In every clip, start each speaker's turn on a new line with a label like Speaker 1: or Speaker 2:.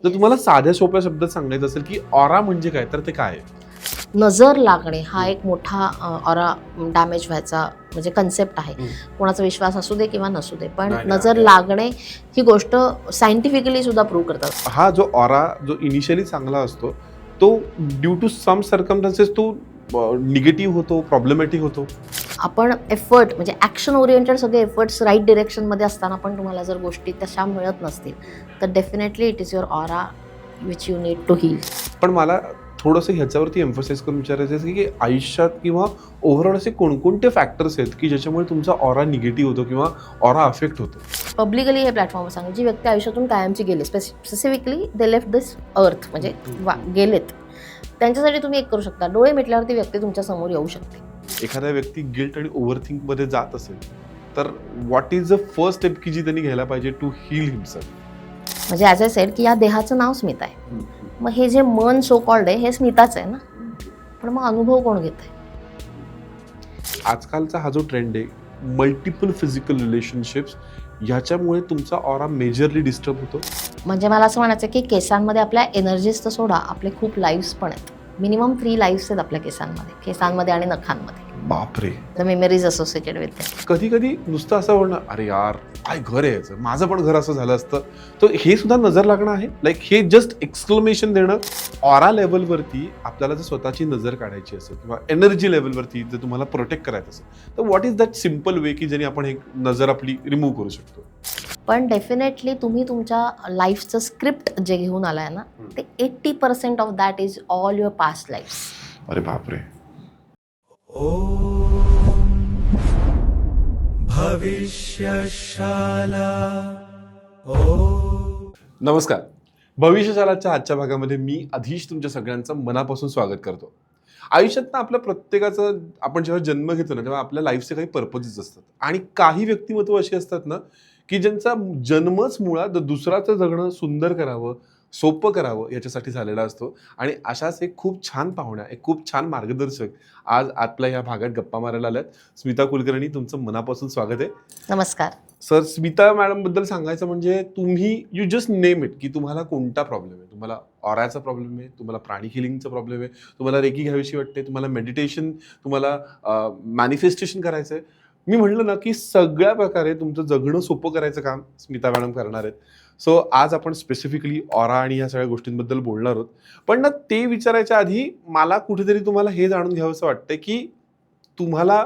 Speaker 1: जर तुम्हाला साध्या सोप्या शब्दात सांगायचं असेल की ऑरा म्हणजे काय, तर ते काय आहे?
Speaker 2: नजर लागणे हा एक मोठा ऑरा डॅमेज व्हायचा म्हणजे कन्सेप्ट आहे. कोणाचा विश्वास असू दे किंवा नसू दे, पण
Speaker 1: नाही,
Speaker 2: नजर
Speaker 1: आहे.
Speaker 2: लागणे ही गोष्ट सायंटिफिकली सुद्धा प्रूव्ह करतात.
Speaker 1: हा जो ऑरा जो इनिशियली चांगला असतो तो ड्यू टू सम सर्कमस्टन्सेस तो निगेटिव्ह होतो, प्रॉब्लेमॅटिक होतो.
Speaker 2: आपण एफर्ट म्हणजे ॲक्शन ओरिएंटेड सगळे एफर्ट्स राईट डिरेक्शनमध्ये असताना पण तुम्हाला जर गोष्टी तशा मिळत नसतील तर definitely it is your aura which you need to heal.
Speaker 1: पण मला थोडंसं ह्याच्यावरती एम्फसाइज करून विचारायचं आहे की आयुष्यात किंवा ओव्हरऑल असे कोणकोणते फॅक्टर्स आहेत की ज्याच्यामुळे तुमचा ऑरा निगेटिव्ह होतो किंवा ऑरा अफेक्ट होतो?
Speaker 2: पब्लिकली हे प्लॅटफॉर्मवर सांगेल, जी व्यक्ती आयुष्यातून कायमची गेली, specifically they left this earth म्हणजे गेलेत, त्यांच्यासाठी तुम्ही एक करू शकता, डोळे मिटल्यावर ती व्यक्ती तुमच्या समोर येऊ शकते.
Speaker 1: एखादा व्यक्ती गिल्ट आणि ओव्हरथिंक मध्ये जात असेल तर what is the first step की जी त्यांनी घ्यायला पाहिजे टू हील हिमसेल्फ?
Speaker 2: म्हणजे ॲज आय सेड की या देहाचं नाव स्मिता आहे, मग हे जे मन सो कॉल्ड आहे हे स्मिताच आहे ना, पण मग अनुभव कोण घेत आहे?
Speaker 1: आजकालचा हा जो ट्रेंड आहे मल्टिपल फिजिकल रिलेशनशिप्स, ह्याच्यामुळे तुमचा ऑरा मेजरली डिस्टर्ब होतो.
Speaker 2: म्हणजे मला असं म्हणायचं की केसांमध्ये आपल्या एनर्जीज तर सोडा, आपले खूप लाईफ्स पण आहेत. मिनिमम 3 लाईफ्स आहेत आपल्या केसांमध्ये आणि नखांमध्ये.
Speaker 1: बापरे.
Speaker 2: The memories associated with that.
Speaker 1: कधी कधी नुसतं असं म्हणणं, अरे यार काय घर आहे याचं, माझं पण घर असं झालं असतं, तर हे सुद्धा नजर लागणं आहे. लाईक हे जस्ट एक्सक्लेमेशन देणं. ऑरा लेवलवरती आपल्याला जर स्वतःची नजर काढायची असेल किंवा एनर्जी लेवलवरती जर तुम्हाला प्रोटेक्ट करायचं असेल तर what is that simple way की ज्याने आपण हे नजर आपली रिमूव्ह करू शकतो?
Speaker 2: पण डेफिनेटली तुम्ही तुमच्या लाईफचं स्क्रिप्ट जे घेऊन आलाय ना, ते 80% of that is all your past lives.
Speaker 1: अरे बापरे. नमस्कार. भविष्यशालाच्या आजच्या भागामध्ये मी अधीश तुमच्या सगळ्यांचं मनापासून स्वागत करतो. आयुष्यात ना आपल्या प्रत्येकाचं आपण जेव्हा जन्म घेतो ना तेव्हा आपल्या लाईफचे काही पर्पजेस असतात आणि काही व्यक्तिमत्व अशी असतात ना की ज्यांचा जन्मच मुळात दुसऱ्याचं जगणं सुंदर करावं, सोपं करावं याच्यासाठी झालेला असतो. आणि अशाच एक खूप छान पाहुण्या, एक खूप छान मार्गदर्शक आज आपल्या या भागात गप्पा मारायला आल्यात. स्मिता कुलकर्णी, तुमचं मनापासून स्वागत आहे.
Speaker 2: नमस्कार.
Speaker 1: सर, स्मिता मॅडम बद्दल सांगायचं म्हणजे तुम्ही यू जस्ट नेम इट की तुम्हाला कोणता प्रॉब्लेम आहे. तुम्हाला ऑराचा प्रॉब्लेम आहे, तुम्हाला प्राणी हिलिंगचा प्रॉब्लेम आहे, तुम्हाला रेकी घ्यावीशी वाटते, तुम्हाला मेडिटेशन, तुम्हाला मॅनिफेस्टेशन करायचं आहे. मी म्हटलं ना की सगळ्या प्रकारे तुमचं जगणं सोपं करायचं काम स्मिता मॅडम करणार आहेत. सो आज आपण स्पेसिफिकली ऑरा आणि या सगळ्या गोष्टींबद्दल बोलणार आहोत. पण ना ते विचारायच्या आधी मला कुठेतरी तुम्हाला हे जाणून घ्यावंसं वाटतं की तुम्हाला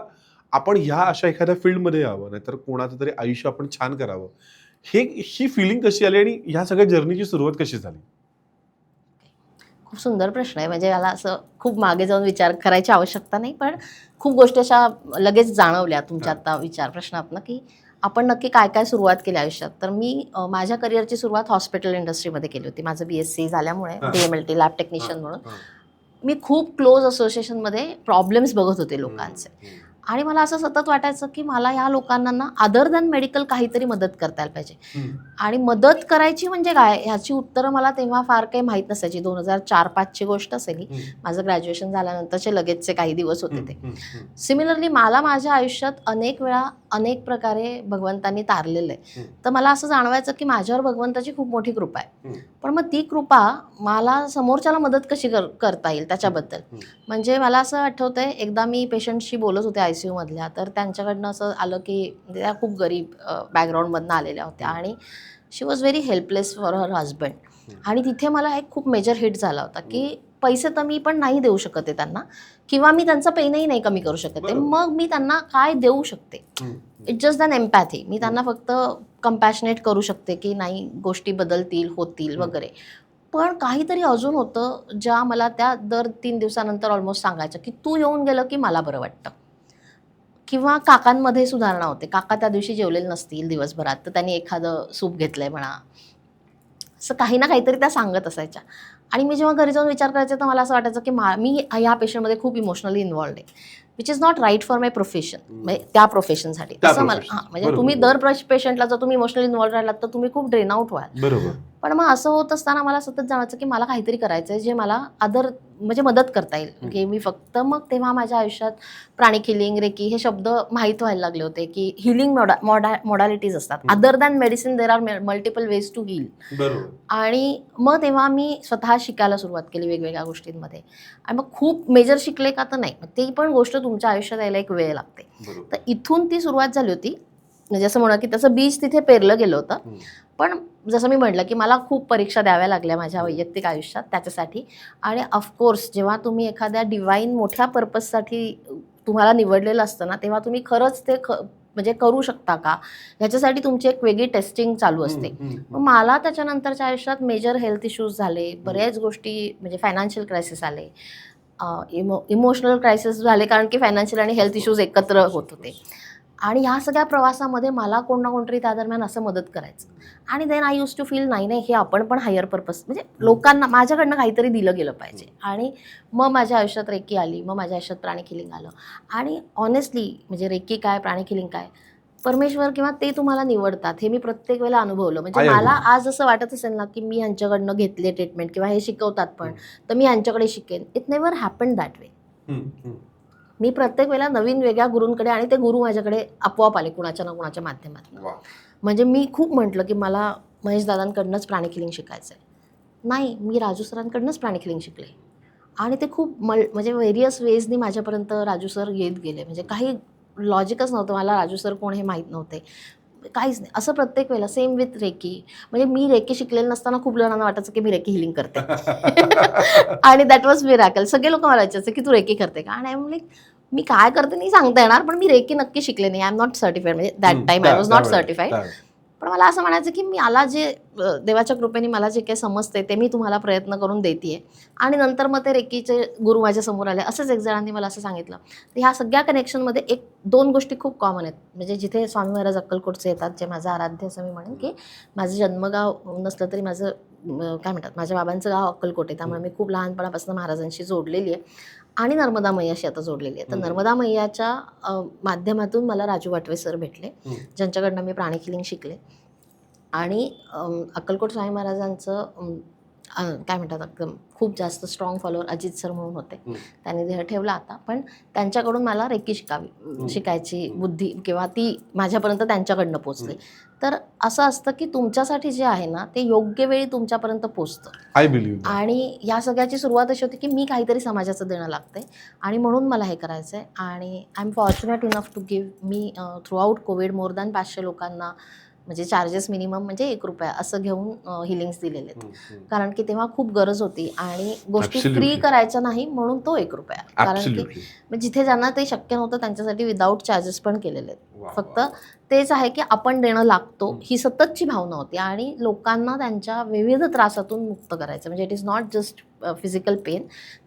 Speaker 1: आपण ह्या अशा एखाद्या फील्डमध्ये यावं, नाहीतर कोणाचं तरी आयुष्य आपण छान करावं, ही फिलिंग कशी आली आणि ह्या सगळ्या जर्नीची सुरुवात कशी झाली?
Speaker 2: खूप सुंदर प्रश्न आहे. म्हणजे मला असं खूप मागे जाऊन विचार करायची आवश्यकता नाही, पण खूप गोष्टी अशा लगेच जाणवल्या तुमच्या आता प्रश्नातनं की आपण नक्की काय काय सुरुवात केली आयुष्यात. तर मी माझ्या करिअरची सुरुवात हॉस्पिटल इंडस्ट्रीमध्ये केली होती. माझं BSc झाल्यामुळे DMLT लॅब टेक्निशियन म्हणून मी खूप क्लोज असोसिएशनमध्ये प्रॉब्लेम्स बघत होते लोकांचे. आणि मला असं सतत वाटायचं की मला या लोकांना ना अदर दॅन मेडिकल काहीतरी मदत करता यायला पाहिजे. आणि मदत करायची म्हणजे काय ह्याची उत्तरं मला तेव्हा फार काही माहीत नसायची. 2004-05ची गोष्ट असेल ही. माझं ग्रॅज्युएशन झाल्यानंतरचे लगेचचे काही दिवस होते ते. सिमिलरली मला माझ्या आयुष्यात अनेक वेळा अनेक प्रकारे भगवंतांनी तारलेलं आहे. तर मला असं जाणवायचं की माझ्यावर भगवंताची खूप मोठी कृपा आहे. पण मग ती कृपा मला समोरच्याला मदत कशी करता येईल त्याच्याबद्दल. म्हणजे मला असं आठवतंय एकदा मी पेशंटशी बोलत होते ICU मधल्या, तर त्यांच्याकडनं असं आलं की त्या खूप गरीब बॅकग्राऊंडमधनं आलेल्या होत्या आणि she was very helpless for her husband. आणि तिथे मला एक खूप मेजर हिट झाला होता की पैसे तर मी पण नाही देऊ शकत आहे त्यांना, किंवा मी त्यांचा पेनही नाही कमी करू शकत आहे, मग मी त्यांना काय देऊ शकते? It's just than empathy. मी त्यांना फक्त कंपॅशनेट करू शकते की नाही गोष्टी बदलतील, होतील वगैरे. पण काहीतरी अजून होतं ज्या मला त्या दर 3 दिवसानंतर ऑलमोस्ट सांगायचं की तू येऊन गेलं की मला बरं वाटतं. किंवा काकांमध्ये सुधारणा होते. काका त्या दिवशी जेवलेले नसतील दिवसभरात, तर त्यांनी एखादं सूप घेतलंय म्हणा, असं काही ना काहीतरी त्या सांगत असायच्या. आणि मी जेव्हा घरी जाऊन विचार करायचे तर मला असं वाटायचं की मी ह्या पेशंटमध्ये खूप इमोशनली इन्व्हॉल्ड आहे. Which is not right for my profession, म्हणजे त्या प्रोफेशनसाठी.
Speaker 1: त्या
Speaker 2: असं मला
Speaker 1: profession.
Speaker 2: म्हणजे
Speaker 1: बरोबर,
Speaker 2: तुम्ही
Speaker 1: बरोबर.
Speaker 2: दर पेशंटला जर तुम्ही इमोशनली इन्व्हॉल्व राहिलात तर तुम्ही खूप ड्रेन आउट व्हाल.
Speaker 1: बरोबर.
Speaker 2: पण मग असं होत असताना मला सतत जाणवायचं की मला काहीतरी करायचं आहे जे मला म्हणजे मदत करता येईल, की मी फक्त मग तेव्हा माझ्या आयुष्यात प्राणिक हिलिंग, रेकी हे शब्द माहीत व्हायला लागले होते की हिलिंग मॉडॅलिटीज असतात. Other than medicine there are multiple ways to heal.
Speaker 1: बरोबर.
Speaker 2: आणि मग तेव्हा मी स्वतः शिकायला सुरुवात केली वेगवेगळ्या गोष्टींमध्ये. आणि मग खूप मेजर शिकले का तर नाही, ती पण गोष्ट तुमच्या आयुष्यात यायला एक वेळ लागते.
Speaker 1: बरोबर.
Speaker 2: तर इथून ती सुरुवात झाली होती. म्हणजे असं म्हणा की त्याचं बीज तिथे पेरलं गेलं होतं. पण जसं मी म्हटलं की मला खूप परीक्षा द्याव्या लागल्या माझ्या वैयक्तिक आयुष्यात त्याच्यासाठी. आणि ऑफकोर्स जेव्हा तुम्ही एखाद्या डिवाईन मोठ्या पर्पजसाठी तुम्हाला निवडलेलं असतं ना, तेव्हा तुम्ही खरंच ते म्हणजे करू शकता का, ह्याच्यासाठी तुमची एक वेगळी टेस्टिंग चालू असते. मग मला त्याच्यानंतरच्या आयुष्यात मेजर हेल्थ इश्यूज झाले, बऱ्याच गोष्टी म्हणजे फायनान्शियल क्रायसिस आले, इमोशनल क्रायसिस झाले, कारण की फायनान्शियल आणि हेल्थ इश्यूज एकत्र होत होते. आणि ह्या सगळ्या प्रवासामध्ये मला कोण ना कोणतरी त्या दरम्यान असं मदत करायचं. आणि then I used to feel नाही हे आपण पण हायर पर्पज म्हणजे लोकांना माझ्याकडनं काहीतरी दिलं गेलं पाहिजे. आणि मग माझ्या आयुष्यात रेकी आली, मग माझ्या आयुष्यात प्राणिक हिलिंग आलं. आणि ऑनेस्टली म्हणजे रेकी काय, प्राणिक हिलिंग काय, परमेश्वर किंवा ते तुम्हाला निवडतात हे मी प्रत्येक वेळेला अनुभवलं. म्हणजे मला आज असं वाटत असेल ना की मी ह्यांच्याकडनं घेतले ट्रीटमेंट किंवा हे शिकवतात पण, तर मी ह्यांच्याकडे शिकेन. It never happen that way. मी प्रत्येक वेळेला नवीन वेगळ्या गुरूंकडे, आणि ते गुरु माझ्याकडे आपोआप आले कुणाच्या ना कुणाच्या माध्यमातून. म्हणजे मी खूप म्हटलं की मला महेश दादांकडनंच प्राणिक हिलिंग शिकायचं आहे. नाही, मी राजू सरांकडनंच प्राणिक हिलिंग शिकले. आणि ते खूप म्हणजे व्हेरियस वेजनी माझ्यापर्यंत राजू सर येत गेले. म्हणजे काही लॉजिकच नव्हतं. मला राजू सर कोण हे माहीत नव्हते, काहीच नाही. असं प्रत्येक वेळेला सेम विथ रेकी. म्हणजे मी रेकी शिकलेलं नसताना खूप जणांना वाटायचं की मी रेकी हिलिंग करते. आणि दॅट वॉज मिरॅकल. सगळे लोक मला विचारायचे की तू रेकी करते का, आणि आय एम लाईक मी काय करते नाही सांगता येणार, पण मी रेकी नक्की शिकले नाही. I am not certified. म्हणजे that time I was not certified. पण मला असं म्हणायचं की मला जे देवाच्या कृपेने मला जे काही समजते ते मी तुम्हाला प्रयत्न करून देते. आणि नंतर मग ते रेकीचे गुरु माझ्या समोर आले. असंच एक जणांनी मला असं सांगितलं. तर ह्या सगळ्या कनेक्शनमध्ये एक दोन गोष्टी खूप कॉमन आहेत. म्हणजे जिथे स्वामी महाराज अक्कलकोटचे येतात, जे माझं आराध्य असं मी म्हणेन, की माझं जन्मगाव नसलं तरी माझं काय म्हणतात माझ्या बाबांचं गाव अक्कलकोट आहे. त्यामुळे मी खूप लहानपणापासून महाराजांशी जोडलेली आहे. आणि नर्मदा मैयाशी आता जोडलेली आहे. तर नर्मदा मैयाच्या माध्यमातून मला राजू वाटवे सर भेटले, ज्यांच्याकडनं मी प्राणिक हिलिंग शिकले. आणि अक्कलकोट स्वामी महाराजांचं काय म्हणतात एकदम खूप जास्त स्ट्रॉंग फॉलोअर अजित सर म्हणून होते. त्यांनी देह ठेवला आता, पण त्यांच्याकडून मला रेकी शिकायची बुद्धी किंवा ती माझ्यापर्यंत त्यांच्याकडनं पोचली. तर असं असतं की तुमच्यासाठी जे आहे ना ते योग्य वेळी तुमच्यापर्यंत पोचतं.
Speaker 1: I believe.
Speaker 2: आणि या सगळ्याची सुरुवात अशी होती की मी काहीतरी समाजाचं देणं लागते आणि म्हणून मला हे करायचं आहे. आणि I am fortunate enough to give. मी throughout COVID more than 500 लोकांना म्हणजे चार्जेस मिनिमम म्हणजे ₹1 असं घेऊन हिलिंग्स दिलेले आहेत. कारण की तेव्हा खूप गरज होती आणि गोष्टी फ्री करायच्या नाही म्हणून तो ₹1. कारण की जिथे ज्यांना ते शक्य नव्हतं त्यांच्यासाठी विदाऊट चार्जेस पण केलेले आहेत. फक्त तेच आहे की आपण देणं लागतो ही सततची भावना होती आणि लोकांना त्यांच्या विविध त्रासातून मुक्त करायचं. म्हणजे it is not just physical pain.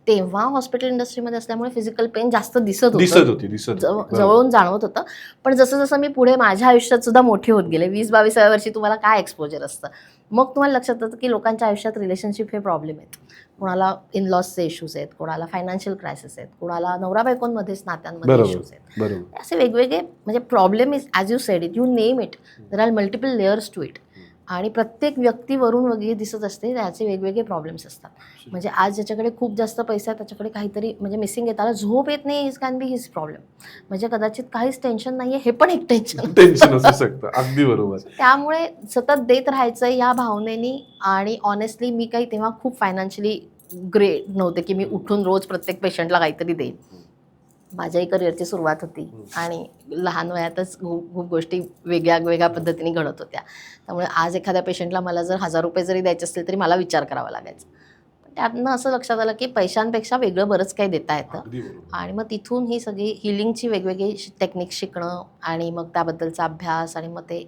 Speaker 2: तेव्हा हॉस्पिटल इंडस्ट्रीमध्ये असल्यामुळे फिजिकल पेन जास्त दिसत होतं, जवळून जाणवत होतं. पण जसं जसं मी पुढे माझ्या आयुष्यात सुद्धा मोठी होत गेले, 20-22व्या वर्षी तुम्हाला काय एक्सपोजर असतं, मग तुम्हाला लक्षात येतं की लोकांच्या आयुष्यात रिलेशनशिप हे प्रॉब्लेम आहेत. कोणाला इन लॉसचे इश्यूज आहेत, कोणाला फायनान्शियल क्रायसिस आहेत, कोणाला नवरा बायकोंमध्येच नात्यांमध्ये इश्यूज आहेत. असे वेगवेगळे म्हणजे problem is as you said it, you name it, there are multiple layers to it. आणि प्रत्येक व्यक्तीवरून वेगळी दिसत असते, त्याचे वेगवेगळे प्रॉब्लेम्स असतात. म्हणजे आज ज्याच्याकडे खूप जास्त पैसा आहे त्याच्याकडे काहीतरी म्हणजे मिसिंग आहे, त्याला झोप येत नाही, is can be his problem. म्हणजे कदाचित काहीच टेन्शन नाही आहे, हे पण एक टेन्शन
Speaker 1: असू शकतं. अगदी बरोबर.
Speaker 2: त्यामुळे सतत देत राहायचं या भावनेनी. आणि ऑनेस्टली मी काही तेव्हा खूप फायनान्शियली ग्रेट नव्हते की मी उठून रोज प्रत्येक पेशंटला काहीतरी देईन. माझ्याही करिअरची सुरुवात होती आणि लहान वयातच खूप गोष्टी वेगळ्या पद्धतीने घडत होत्या. त्यामुळे आज एखाद्या पेशंटला मला जर ₹1000 जरी द्यायचे असतील तरी मला विचार करावा लागायचा. पण त्यातनं असं लक्षात आलं की पैशांपेक्षा वेगळं बरंच काही देता येतं. आणि मग तिथून ही सगळी हिलिंगची वेगवेगळी टेक्निक शिकणं आणि मग त्याबद्दलचा अभ्यास आणि मग ते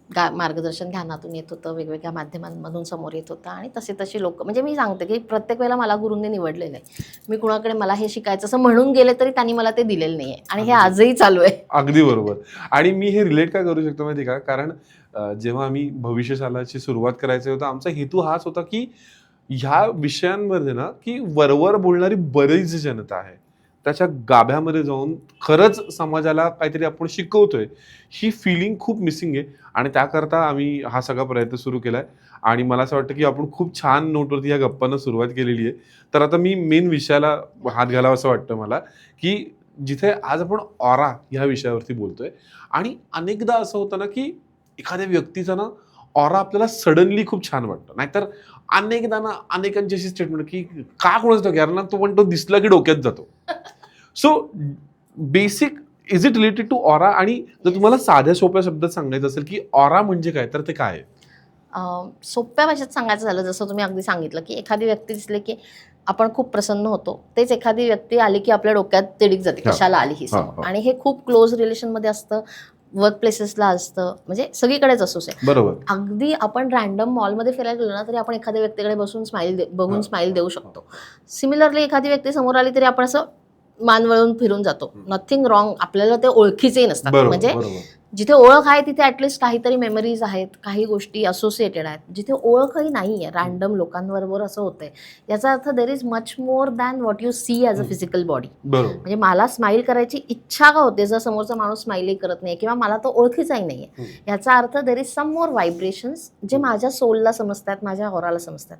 Speaker 2: मार्गदर्शन ध्यानातून येत होतं, वेगवेगळ्या माध्यमांमधून समोर येत होतं. आणि तसे लोक म्हणजे मी सांगते की प्रत्येक वेळेला मला गुरूंनी निवडलेलं आहे. मी कुणाकडे मला हे शिकायचं असं म्हणून गेले तरी त्यांनी मला ते दिलेलं नाही आहे आणि हे आजही चालू आहे.
Speaker 1: अगदी बरोबर. आणि मी हे रिलेट का करू शकतो माहिती का, कारण जेव्हा आम्ही भविष्यशालाची सुरुवात करायचं होतं आमचा हेतू हाच होता की ह्या विषयांमध्ये ना की वरवर बोलणारी बरीच जनता आहे, त्याच्या गाभ्यामध्ये जाऊन खरंच समाजाला काहीतरी आपण शिकवतोय, ही फिलिंग खूप मिसिंग आहे. आणि त्याकरता आम्ही हा सगळा प्रयत्न सुरू केलाय. आणि मला असं वाटतं की आपण खूप छान नोटवरती या गप्पांना सुरुवात केलेली आहे. तर आता मी मेन विषयाला हात घालावा असं वाटतं मला, की जिथे आज आपण ऑरा ह्या विषयावरती बोलतोय. आणि अनेकदा असं होतं ना, की एखाद्या व्यक्तीचा ना ऑरा आपल्याला सडनली खूप छान वाटतं. नाहीतर अनेकदा ना अनेकांची अशी स्टेटमेंट की का कोणाच ठाऊक यार ना, तो पण तो दिसला की डोक्यात जातो. So basic is it related to aura? आणि जर तुम्हाला साध्या सोप्या शब्दात सांगायचं असेल की ऑरा म्हणजे काय, तर ते काय आहे?
Speaker 2: सोप्या भाषेत सांगायचं झालं, जसं तुम्ही अगदी सांगितलं, की एखादी व्यक्ती दिसली की आपण खूप प्रसन्न होतो. तेच एखादी व्यक्ती आली की आपल्या डोक्यात तिडीक जाते,
Speaker 1: हां.
Speaker 2: कशाला आली ही
Speaker 1: हां,
Speaker 2: समोर.
Speaker 1: हां.
Speaker 2: आणि हे खूप क्लोज रिलेशनमध्ये असतं, वर्क प्लेसेसला असतं, म्हणजे सगळीकडेच असू शकतं.
Speaker 1: बरोबर.
Speaker 2: अगदी आपण रँडम मॉलमध्ये फिरायला गेलो ना, तरी आपण एखाद्या व्यक्तीकडे बसून बघून
Speaker 1: हां,
Speaker 2: स्माईल देऊ
Speaker 1: हां,
Speaker 2: शकतो. सिमिलरली एखादी व्यक्ती समोर आली तरी आपण असं मान वळून फिरून जातो. Nothing wrong. आपल्याला ते ओळखीचेही नसतात.
Speaker 1: बरोबर,
Speaker 2: म्हणजे
Speaker 1: बरोबर.
Speaker 2: जिथे ओळख आहे तिथे ॲटलिस्ट काहीतरी मेमरीज आहेत, काही गोष्टी असोसिएटेड आहेत. जिथे ओळखही नाही आहे, रँडम लोकांबरोबर असं होतंय. याचा अर्थ there is much more than what you see as a physical body.
Speaker 1: बरोबर.
Speaker 2: म्हणजे मला स्माईल करायची इच्छा का होते जर समोरचा माणूस स्माईलही करत नाही किंवा मला तो ओळखीचाही नाही आहे. याचा अर्थ there is some more vibrations जे माझ्या सोलला समजतात, माझ्या ऑराला समजतात.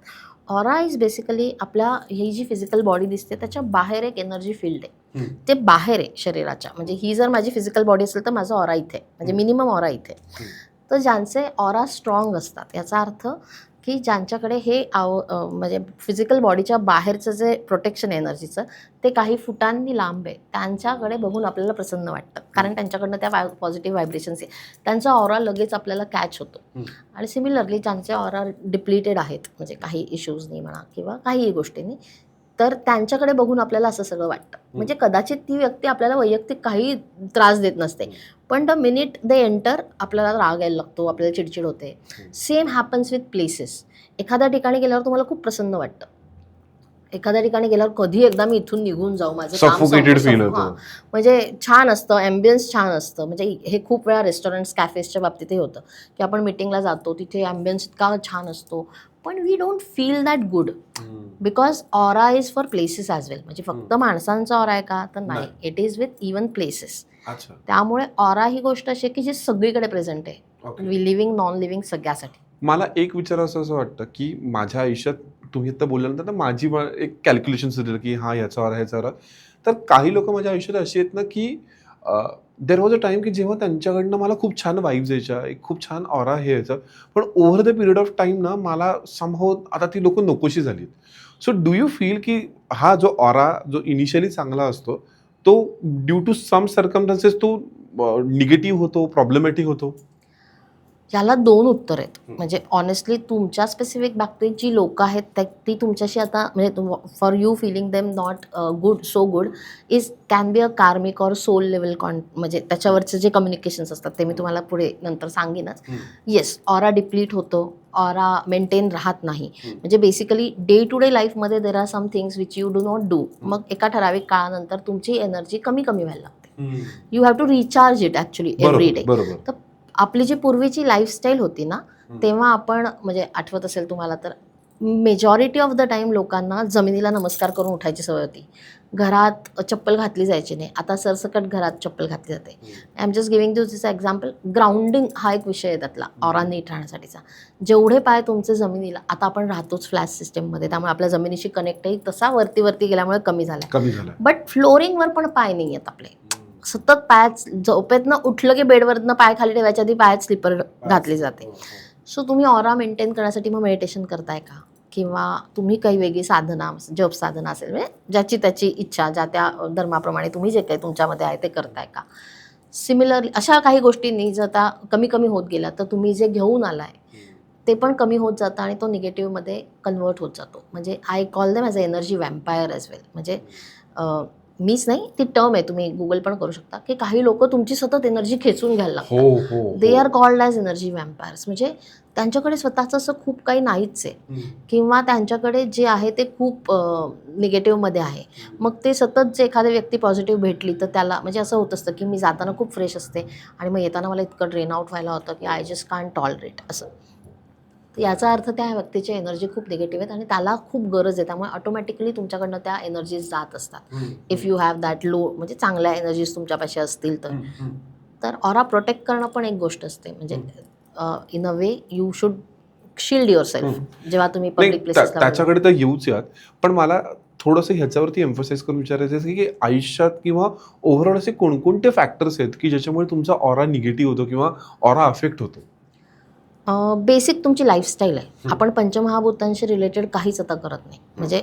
Speaker 2: ऑरा इज बेसिकली आपल्या ही जी फिजिकल बॉडी दिसते त्याच्या बाहेर एक एनर्जी फील्ड आहे. ते बाहेर आहे शरीराच्या. म्हणजे ही जर माझी फिजिकल बॉडी असेल तर माझा ऑरा इथे, म्हणजे मिनिमम ऑरा इथे. तर ज्यांचे ऑरा स्ट्रॉंग असतात याचा अर्थ की ज्यांच्याकडे हे म्हणजे फिजिकल बॉडीच्या बाहेरचं जे प्रोटेक्शन एनर्जीचं ते काही फुटांनी लांब आहे, त्यांच्याकडे बघून आपल्याला प्रसन्न वाटतं. कारण त्यांच्याकडनं त्या पॉझिटिव्ह व्हायब्रेशन्स आहे. त्यांचा ऑरा लगेच आपल्याला कॅच होतो. आणि सिमिलरली ज्यांचे ऑरा डिप्लिटेड आहेत, म्हणजे काही इश्यूजनी म्हणा किंवा काहीही गोष्टींनी, तर त्यांच्याकडे बघून आपल्याला असं सगळं वाटतं. म्हणजे कदाचित ती व्यक्ती आपल्याला वैयक्तिक काही त्रास देत नसते, पण द मिनिट दे एंटर आपल्याला राग यायला लागतो, आपल्याला चिडचिड होते. Same happens with places. एखाद्या ठिकाणी गेल्यावर तुम्हाला खूप प्रसन्न वाटतं. एखाद्या ठिकाणी गेल्यावर कधी एकदा मी इथून निघून जाऊ, माझं काम
Speaker 1: सफोकेटेड फील
Speaker 2: हां,
Speaker 1: होतं.
Speaker 2: म्हणजे छान असतं, ॲम्बियन्स छान असतं. म्हणजे हे खूप वेळा रेस्टॉरंट्स, कॅफेजच्या बाबतीतही होतं, की आपण मीटिंगला जातो, तिथे ॲम्बियन्स इतका छान असतो, पण we don't feel that good because aura is for places as well. म्हणजे फक्त माणसांचा ऑरा आहे का, तर नाही. It is with even places.
Speaker 1: अच्छा.
Speaker 2: त्यामुळे ऑरा ही गोष्ट अशी आहे की जी सगळीकडे प्रेझेंट आहे, लिव्हिंग नॉन लिव्हिंग सगळ्यासाठी.
Speaker 1: मला एक विचारावंसं असं वाटतं की माझ्या आयुष्यात तुम्ही आता बोलल्यानंतर ना माझी एक कॅल्क्युलेशन सुरू की हा ह्याचा ऑरा ह्याचा ऑरा. तर काही लोक माझ्या आयुष्यात अशी आहेत ना की देर वॉज अ टाइम की जेव्हा त्यांच्याकडनं मला खूप छान वाईब्स यायच्या, एक खूप छान ऑरा हे यायचं. पण over the period of time ना मला समहाऊ आता ती लोक नकोशी झालीत. सो डू यू फील की हा जो ऑरा जो इनिशियली चांगला असतो तो ड्यू टू सम सर्कमस्टन्सेस तो निगेटिव्ह होतो, प्रॉब्लेमॅटिक होतो?
Speaker 2: याला 2 उत्तर आहेत. म्हणजे ऑनेस्टली तुमच्या स्पेसिफिक बाबतीत जी लोकं आहेत ती तुमच्याशी आता म्हणजे for you feeling them not good, so good is can be अ कार्मिक ऑर सोल लेवल म्हणजे त्याच्यावरचे जे कम्युनिकेशन्स असतात ते मी तुम्हाला पुढे नंतर सांगेनच. येस, ऑरा डिप्लीट होतो, ऑरा मेंटेन राहत नाही. म्हणजे बेसिकली डे टू डे लाईफमध्ये there are some things which you do not do. मग एका ठराविक काळानंतर तुमची एनर्जी कमी कमी व्हायला लागते. You have to recharge it actually every day. तर आपली जी पूर्वीची लाईफस्टाईल होती ना, तेव्हा आपण म्हणजे आठवत असेल तुम्हाला तर मेजॉरिटी ऑफ द टाईम लोकांना जमिनीला नमस्कार करून उठायची सवय होती. घरात चप्पल घातली जायची नाही. आता सरसकट घरात चप्पल घातली जाते. I am just giving this example. Grounding हा एक विषय आहे त्यातला, ऑरा नीट राहण्यासाठीचा. जेवढे पाय तुमचे जमिनीला, आता आपण राहतोच फ्लॅट सिस्टममध्ये, त्यामुळे आपल्या जमिनीशी कनेक्टही तसा वरती वरती गेल्यामुळे कमी झाला. बट फ्लोरिंगवर पण पाय नाही आहेत आपले. सतत पायात झोपेतनं उठलं की बेडवरनं पाय खाली ठेवायच्या आधी पायात स्लीपर घातली जाते. सो तुम्ही ऑरा मेंटेन करण्यासाठी मग मेडिटेशन करताय का, किंवा तुम्ही काही वेगळी साधना, जप साधना असेल, म्हणजे ज्याची त्याची इच्छा, ज्या त्या धर्माप्रमाणे तुम्ही जे काही तुमच्यामध्ये आहे ते करताय का. सिमिलरली अशा काही गोष्टींनी जर आता कमी कमी होत गेला तर तुम्ही जे घेऊन आलाय ते पण कमी होत जातं आणि तो निगेटिव्हमध्ये कन्वर्ट होत जातो. म्हणजे I call them as a energy vampire as well. म्हणजे मीच नाही, ती टर्म आहे, तुम्ही गुगल पण करू शकता, की काही लोक तुमची सतत एनर्जी खेचून घ्यायला लागतात. They are called as energy vampires. म्हणजे त्यांच्याकडे स्वतःचं असं खूप काही नाहीच आहे, किंवा त्यांच्याकडे जे आहे ते खूप निगेटिव्हमध्ये आहे. मग ते सतत जे एखादी व्यक्ती पॉझिटिव्ह भेटली तर त्याला म्हणजे असं होत असतं की मी जाताना खूप फ्रेश असते आणि मग येताना मला इतकं ड्रेन आउट व्हायला होतं की आय जस्ट कांट टॉलरेट असं. तर याचा अर्थ त्या व्यक्तीची एनर्जी खूप निगेटिव्ह आहेत आणि त्याला खूप गरज आहे, त्यामुळे ऑटोमॅटिकली तुमच्याकडनं त्या एनर्जीज जात असतात. If you have that low, म्हणजे चांगल्या एनर्जीज तुमच्यापाशी असतील तर ऑरा प्रोटेक्ट करणं पण एक गोष्ट असते. म्हणजे in a way you should shield your self जेव्हा तुम्ही
Speaker 1: नाही,
Speaker 2: पब्लिक प्लेसेसला.
Speaker 1: त्याच्याकडे तर येऊच यात, पण मला थोडंसं ह्याच्यावरती एम्फसाइज करून विचारायचं आहे की आयुष्यात किंवा ओव्हरऑल असे कोणकोणते फॅक्टर्स आहेत की ज्याच्यामुळे तुमचा ऑरा निगेटिव्ह होतो किंवा ऑरा अफेक्ट होतो?
Speaker 2: बेसिक तुमची लाईफस्टाईल आहे. आपण पंचमहाभूतांशी रिलेटेड काहीच आता करत नाही. म्हणजे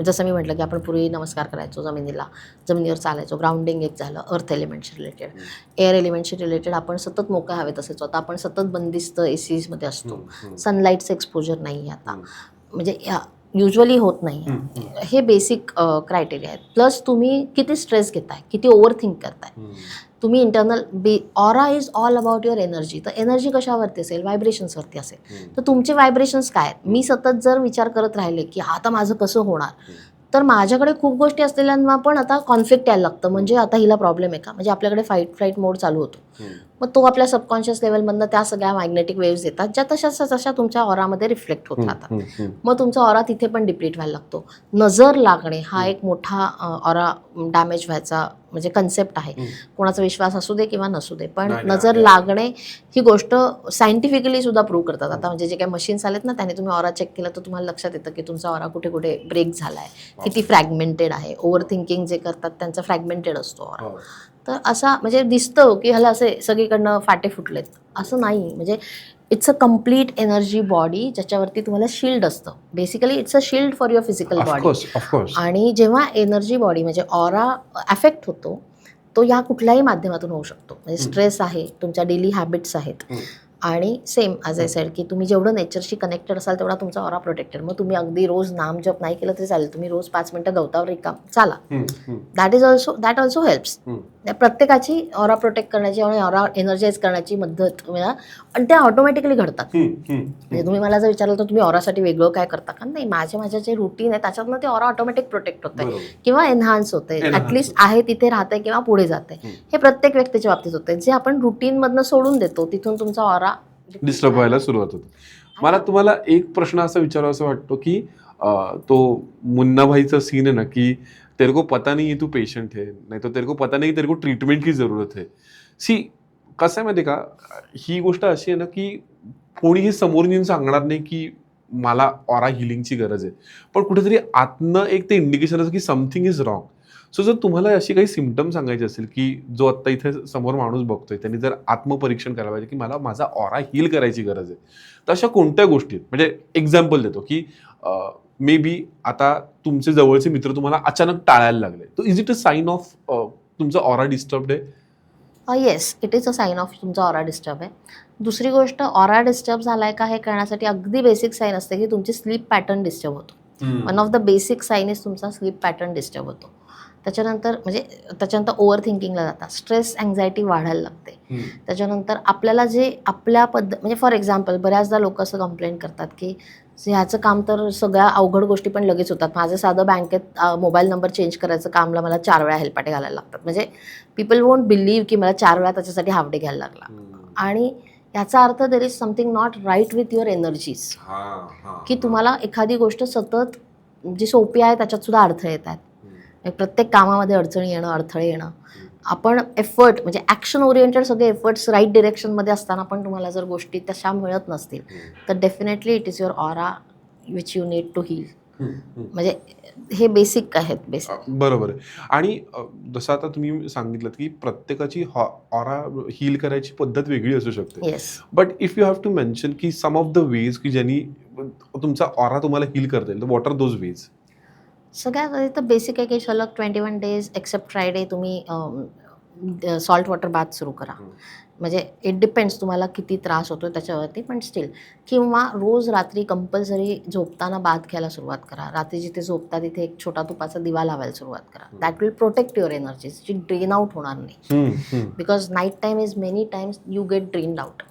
Speaker 2: जसं मी म्हटलं की आपण पूर्वी नमस्कार करायचो जमिनीवर चालायचो, ग्राउंडिंग एक झालं, अर्थ एलिमेंटशी रिलेटेड, एअर एलिमेंटशी रिलेटेड आपण सतत मोकळ्या हवेत असायचो. आता आपण सतत बंदिस्त एसीमध्ये असतो, सनलाईटचं एक्सपोजर नाही आहे आता, म्हणजे युजली होत नाही आहे. हे बेसिक क्रायटेरिया आहेत. प्लस तुम्ही किती स्ट्रेस घेताय, किती ओव्हर थिंक करताय, तुम्ही internal aura is all about your energy. तर एनर्जी कशावरती असेल, व्हायब्रेशन्सवरती असेल. तर तुमचे व्हायब्रेशन्स काय आहेत? मी सतत जर विचार करत राहिले की आता माझं कसं होणार, तर माझ्याकडे खूप गोष्टी असलेल्यांना पण आता कॉन्फ्लिक्ट यायला लागतं. म्हणजे आता हिला प्रॉब्लेम आहे का, म्हणजे आपल्याकडे फाईट फ्लाईट मोड चालू होतो. मग तो आपल्या सबकॉन्शियस लेवलमधनं त्या सगळ्या मॅग्नेटिक वेव्हज येतात, ज्या तशा तुमच्या ऑरामध्ये रिफ्लेक्ट होत राहतात. मग तुमचा ऑरा तिथे पण डिप्लीट व्हायला लागतो. नजर लागणे हा एक मोठा ऑरा डॅमेज व्हायचा म्हणजे कन्सेप्ट आहे. कोणाचा विश्वास असू दे किंवा नसू दे, पण नजर लागणे ही गोष्ट सायंटिफिकली सुद्धा प्रूव्ह करतात. आता म्हणजे जे काही मशीन्स आलेत ना, त्याने तुम्ही ऑरा चेक केलं तर तुम्हाला लक्षात येतं की तुमचा ऑरा कुठे कुठे ब्रेक झाला आहे, किती फ्रॅगमेंटेड आहे. ओव्हर थिंकिंग जे करतात त्यांचा फ्रॅगमेंटेड असतो ऑरा. तर असा म्हणजे दिसतं की ह्याला असे सगळीकडनं फाटे फुटलेत, असं नाही. म्हणजे it's a complete energy body ज्याच्यावरती तुम्हाला शिल्ड असतं. Basically it's a shield for your physical body. आणि जेव्हा एनर्जी बॉडी म्हणजे ऑरा अफेक्ट होतो, तो या कुठल्याही माध्यमातून होऊ शकतो. म्हणजे स्ट्रेस आहे, तुमच्या डेली हॅबिट्स आहेत, आणि सेम ॲज आय सेड की तुम्ही जेवढं नेचरशी कनेक्टेड असाल तेवढा तुमचा ऑरा प्रोटेक्टेड. मग तुम्ही अगदी रोज नामजप नाही केलं तरी चालेल, तुम्ही रोज 5 मिनिटं गवतावर रिकाम चाला, दॅट ऑल्सो हेल्प्स. प्रत्येकाची ऑरा प्रोटेक्ट करण्याची आणि ऑरा एनर्जाइज करण्याची पद्धत आणि त्या ऑटोमॅटिकली घडतात. म्हणजे तुम्ही मला जर विचारलं तर तुम्ही ऑरासाठी वेगळं काय करता का, नाही, माझ्या जे रुटीन आहे त्याच्यातनं ते ऑरा ऑटोमॅटिक प्रोटेक्ट होतंय किंवा एनहान्स होतंय, ॲटलिस्ट आहे तिथे राहतंय किंवा पुढे जाते. हे प्रत्येक व्यक्तीच्या बाबतीत होतंय. जे आपण रुटीनमधनं सोडून देतो तिथून तुमचा ऑरा
Speaker 1: डिस्टर्ब व्हायला सुरुवात होते. मला तुम्हाला एक प्रश्न असा विचारावा वाटतो की तो मुन्ना भाईचा सीन आहे ना की तेरे को पता नहीं है तू पेशेंट है, नाही तो तेरे को पता नहीं तेरे को ट्रीटमेंट की जरूरत है. सी कसं आहे माहिती का, ही गोष्ट अशी आहे ना की कोणीही समोरून येऊन सांगणार नाही की मला ऑरा हिलिंगची गरज आहे, पण कुठेतरी आतनं एक ते इंडिकेशन असं की समथिंग इज रॉंग. सो जर तुम्हाला अशी काही सिम्पटम सांगायचे असेल की जो आत्ता इथे समोर माणूस बघतोय त्यांनी जर आत्मपरीक्षण करायला पाहिजे की मला माझा ऑरा हील करायची गरज आहे, तर अशा कोणत्या गोष्टी, म्हणजे एक्झाम्पल देतो की मे बी आता तुमचे जवळचे मित्र तुम्हाला अचानक टाळायला लागले, तर is it a sine of तुमचा ऑरा डिस्टर्ब्ड आहे?
Speaker 2: Yes, it is a sine of तुमचा ऑरा डिस्टर्ब आहे. दुसरी गोष्ट, ऑरा डिस्टर्ब झालाय का हे कळण्यासाठी अगदी बेसिक साईन असते की तुमची स्लीप पॅटर्न डिस्टर्ब होतो. One of the basic sign is तुमचा स्लीप पॅटर्न डिस्टर्ब होतो. त्याच्यानंतर ओव्हर थिंकिंगला जातात, स्ट्रेस अँझायटी वाढायला लागते. त्याच्यानंतर आपल्याला जे आपल्या म्हणजे फॉर एक्झाम्पल बऱ्याचदा लोक असं कंप्लेंट करतात की ह्याचं काम तर सगळ्या अवघड गोष्टी पण लगेच होतात, माझं साधं बँकेत मोबाईल नंबर चेंज करायचं कामला मला 4 वेळा हेलपाटे घालायला लागतात. म्हणजे पीपल वोंट बिलीव्ह की मला 4 वेळा त्याच्यासाठी हाफ डे घ्यायला लागला. आणि याचा अर्थ there is something not right with your energies, की तुम्हाला एखादी गोष्ट सतत जी सोपी आहे त्याच्यात सुद्धा अडथळे येत आहेत. प्रत्येक कामामध्ये अडथळे येणं. आपण एफर्ट म्हणजे ॲक्शन ओरिएंटेड सगळे एफर्ट्स राईट डिरेक्शनमध्ये असताना पण तुम्हाला जर गोष्टी तशा मिळत नसतील तर definitely it is your aura which you need to heal. म्हणजे हे बेसिक आहेत.
Speaker 1: बरोबर आहे. आणि जसं आता तुम्ही सांगितलं की प्रत्येकाची ऑरा हील करायची पद्धत वेगळी असू शकते.
Speaker 2: Yes,
Speaker 1: but if you have to mention की सम ऑफ द वेज की ज्यांनी तुमचा ऑरा तुम्हाला हील करता येईल, व्हॉट आर दोज वेज?
Speaker 2: सगळ्यात आधी तर बेसिक आहे की सलग 21 डेज एक्सेप्ट फ्रायडे तुम्ही सॉल्ट वॉटर बाथ सुरू करा. म्हणजे इट डिपेंड्स तुम्हाला किती त्रास होतो त्याच्यावरती, पण स्टील. किंवा रोज रात्री कंपल्सरी झोपताना बाथ घ्यायला सुरुवात करा. रात्री जिथे झोपता तिथे एक छोटा तुपाचा दिवा लावायला सुरुवात करा. That will protect your energies, जी ड्रेन आउट होणार नाही. Because night time is many times you get drained out.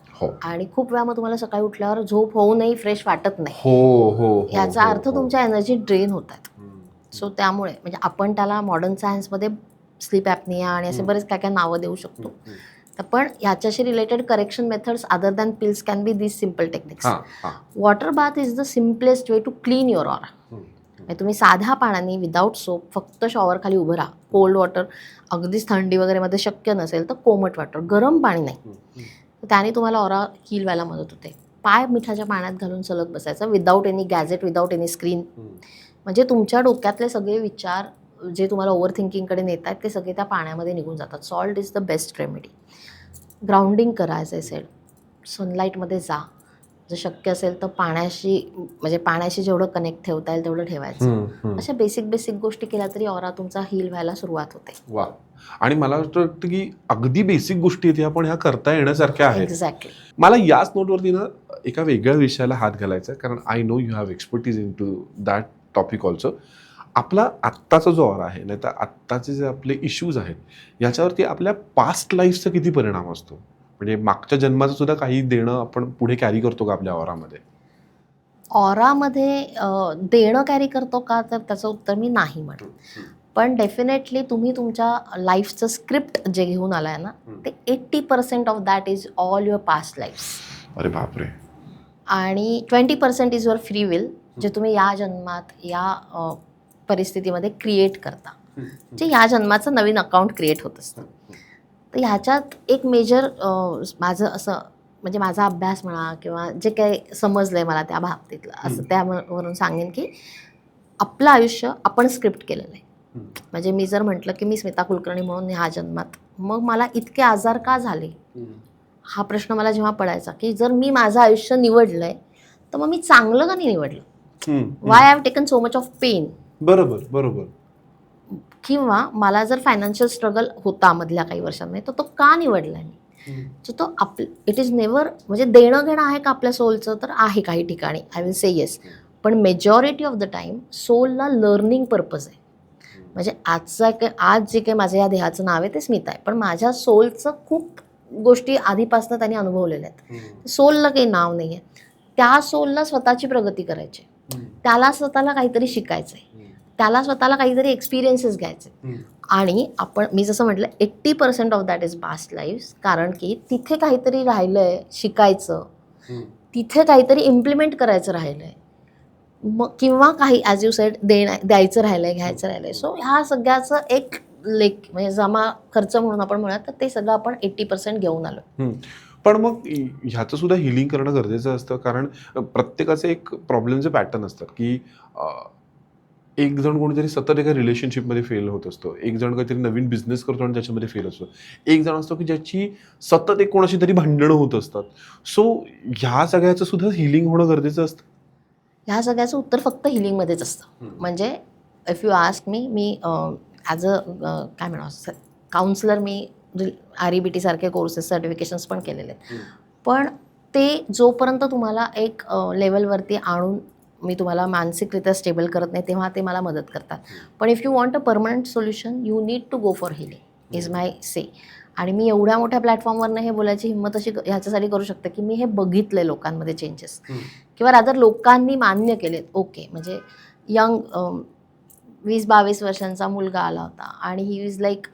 Speaker 2: आणि खूप वेळा मग तुम्हाला सकाळी उठल्यावर झोप होऊनही फ्रेश वाटत नाही. याचा अर्थ तुमच्या एनर्जी ड्रेन होतात. सो त्यामुळे म्हणजे आपण त्याला मॉडर्न सायन्समध्ये स्लीप ॲपनिया आणि असे बरेच काय काय नावं देऊ शकतो. पण ह्याच्याशी related correction methods other than pills can be this simple techniques.
Speaker 1: हां हां
Speaker 2: water bath is the simplest way to clean your aura. म्हणजे तुम्ही साध्या पाण्याने विदाऊट सोप फक्त शॉवर खाली उभं राहा. कोल्ड वॉटर अगदीच थंडी वगैरेमध्ये शक्य नसेल तर कोमट वॉटर, गरम पाणी नाही. तर त्याने तुम्हाला ऑरा हील व्हायला मदत होते. पाय मिठाच्या पाण्यात घालून सलग बसायचं without any gadget, without any screen. म्हणजे तुमच्या डोक्यातले सगळे विचार जे तुम्हाला ओव्हर थिंकिंगकडे नेत आहेत ते सगळे त्या पाण्यामध्ये निघून जातात. Salt is the best remedy. Grounding करा, ॲज आय सेड. सनलाईटमध्ये जा, जर शक्य असेल तर पाण्याशी जेवढं कनेक्ट ठेवता येईल तेवढं ठेवायचं. अशा बेसिक गोष्टी केल्या तरी ऑरा तुमचा हील व्हायला सुरुवात होते.
Speaker 1: वा. आणि मला वाटतं की अगदी बेसिक गोष्टी आहेत ह्या, पण ह्या करता येण्यासारख्या आहेत.
Speaker 2: एक्झॅक्टली.
Speaker 1: मला याच नोटवरती ना एका वेगळ्या विषयाला हात घालायचा आहे, कारण I know you have expertise in to that topic also. आपला आत्ताचा जो ऑरा आहे, नाही तर आत्ताचे जे आपले इश्यूज आहेत याच्यावरती आपल्या पास्ट लाईफचा किती परिणाम असतो? म्हणजे मागच्या जन्माचं सुद्धा काही देणं आपण पुढे कॅरी करतो का आपल्या ऑरामध्ये?
Speaker 2: ऑरामध्ये देणं कॅरी करतो का, तर त्याचं उत्तर मी नाही म्हणेन. पण डेफिनेटली तुम्ही तुमच्या लाईफचं स्क्रिप्ट जे घेऊन आलाय ना, ते 80% of that is all your past life.
Speaker 1: अरे बापरे.
Speaker 2: आणि 20% इज युअर फ्री विल, जे तुम्ही या जन्मात या परिस्थितीमध्ये क्रिएट करता, जे या जन्माचं नवीन अकाउंट क्रिएट होत असतं. तर ह्याच्यात एक मेजर माझं असं म्हणजे माझा अभ्यास म्हणा किंवा जे काही समजलं आहे मला त्या बाबतीतलं, असं त्यावरून सांगेन की आपलं आयुष्य आपण स्क्रिप्ट केलेलं आहे. म्हणजे मी जर म्हटलं की मी स्मिता कुलकर्णी म्हणून ह्या जन्मात, मग मला इतके आजार का झाले हा प्रश्न मला जेव्हा पडायचा, की जर मी माझं आयुष्य निवडलं आहे तर मग मी चांगलं का नाही निवडलं? Why I have taken so much of pain.
Speaker 1: बरोबर बरोबर.
Speaker 2: किंवा मला जर फायनान्शियल स्ट्रगल होता मधल्या काही वर्षांमध्ये, तर तो का निवडला मी? सो तो इट इज नेवर, म्हणजे देणं घेणं आहे का आपल्या सोलचं, तर आहे काही ठिकाणी, आय विल से येस. पण मेजॉरिटी ऑफ द टाईम सोलला लर्निंग पर्पज आहे. म्हणजे आज जे काही माझ्या या देहाचं नाव आहे ते स्मिता आहे, पण माझ्या सोलचं खूप गोष्टी आधीपासून त्यांनी अनुभवलेल्या आहेत. सोलला काही नाव नाही आहे. त्या सोलला स्वतःची प्रगती करायची, त्याला स्वतःला काहीतरी शिकायचं आहे, त्याला स्वतःला काहीतरी एक्सपिरियन्सेस घ्यायचे. आणि मी जसं म्हटलं 80% of that is past life. कारण की तिथे काहीतरी राहिलंय शिकायचं, तिथे काहीतरी इम्प्लिमेंट करायचं राहिलंय, मग किंवा काही ॲज यू सेड द्यायचं राहिलंय, घ्यायचं राहिलंय. सो ह्या सगळ्याचं एक म्हणजे जमा खर्च म्हणून आपण म्हणूयात, तर ते सगळं आपण 80% घेऊन आलो.
Speaker 1: पण मग ह्याचं सुद्धा हिलिंग करणं गरजेचं असतं, कारण प्रत्येकाचं एक प्रॉब्लेमचं पॅटर्न असतात की एक जण कोणीतरी सतत एका रिलेशनशिपमध्ये फेल होत असतो, एक जण काहीतरी नवीन बिझनेस करतो आणि त्याच्यामध्ये फेल असतो, एक जण असतो की ज्याची सतत एक कोणाशी तरी भांडणं होत असतात. सो ह्या सगळ्याचं सुद्धा हिलिंग होणं गरजेचं असतं.
Speaker 2: ह्या सगळ्याचं उत्तर फक्त हिलिंगमध्येच असतं. म्हणजे if you ask me as काय म्हणा काउन्सिलर, मी REBT सारखे कोर्सेस सर्टिफिकेशन्स पण केलेले आहेत. पण ते जोपर्यंत तुम्हाला एक लेवलवरती आणून मी तुम्हाला मानसिकरित्या स्टेबल करत नाही, तेव्हा ते मला मदत करतात. पण if you want a permanent solution, you need to go for healing is my say. आणि मी एवढ्या मोठ्या प्लॅटफॉर्मवरनं हे बोलायची हिंमत अशी ह्याच्यासाठी करू शकते की मी हे बघितलं लोकांमध्ये चेंजेस, किंवा रादर लोकांनी मान्य केलेत. ओके, म्हणजे यंग 20-22 वर्षांचा मुलगा आला होता आणि ही इज लाईक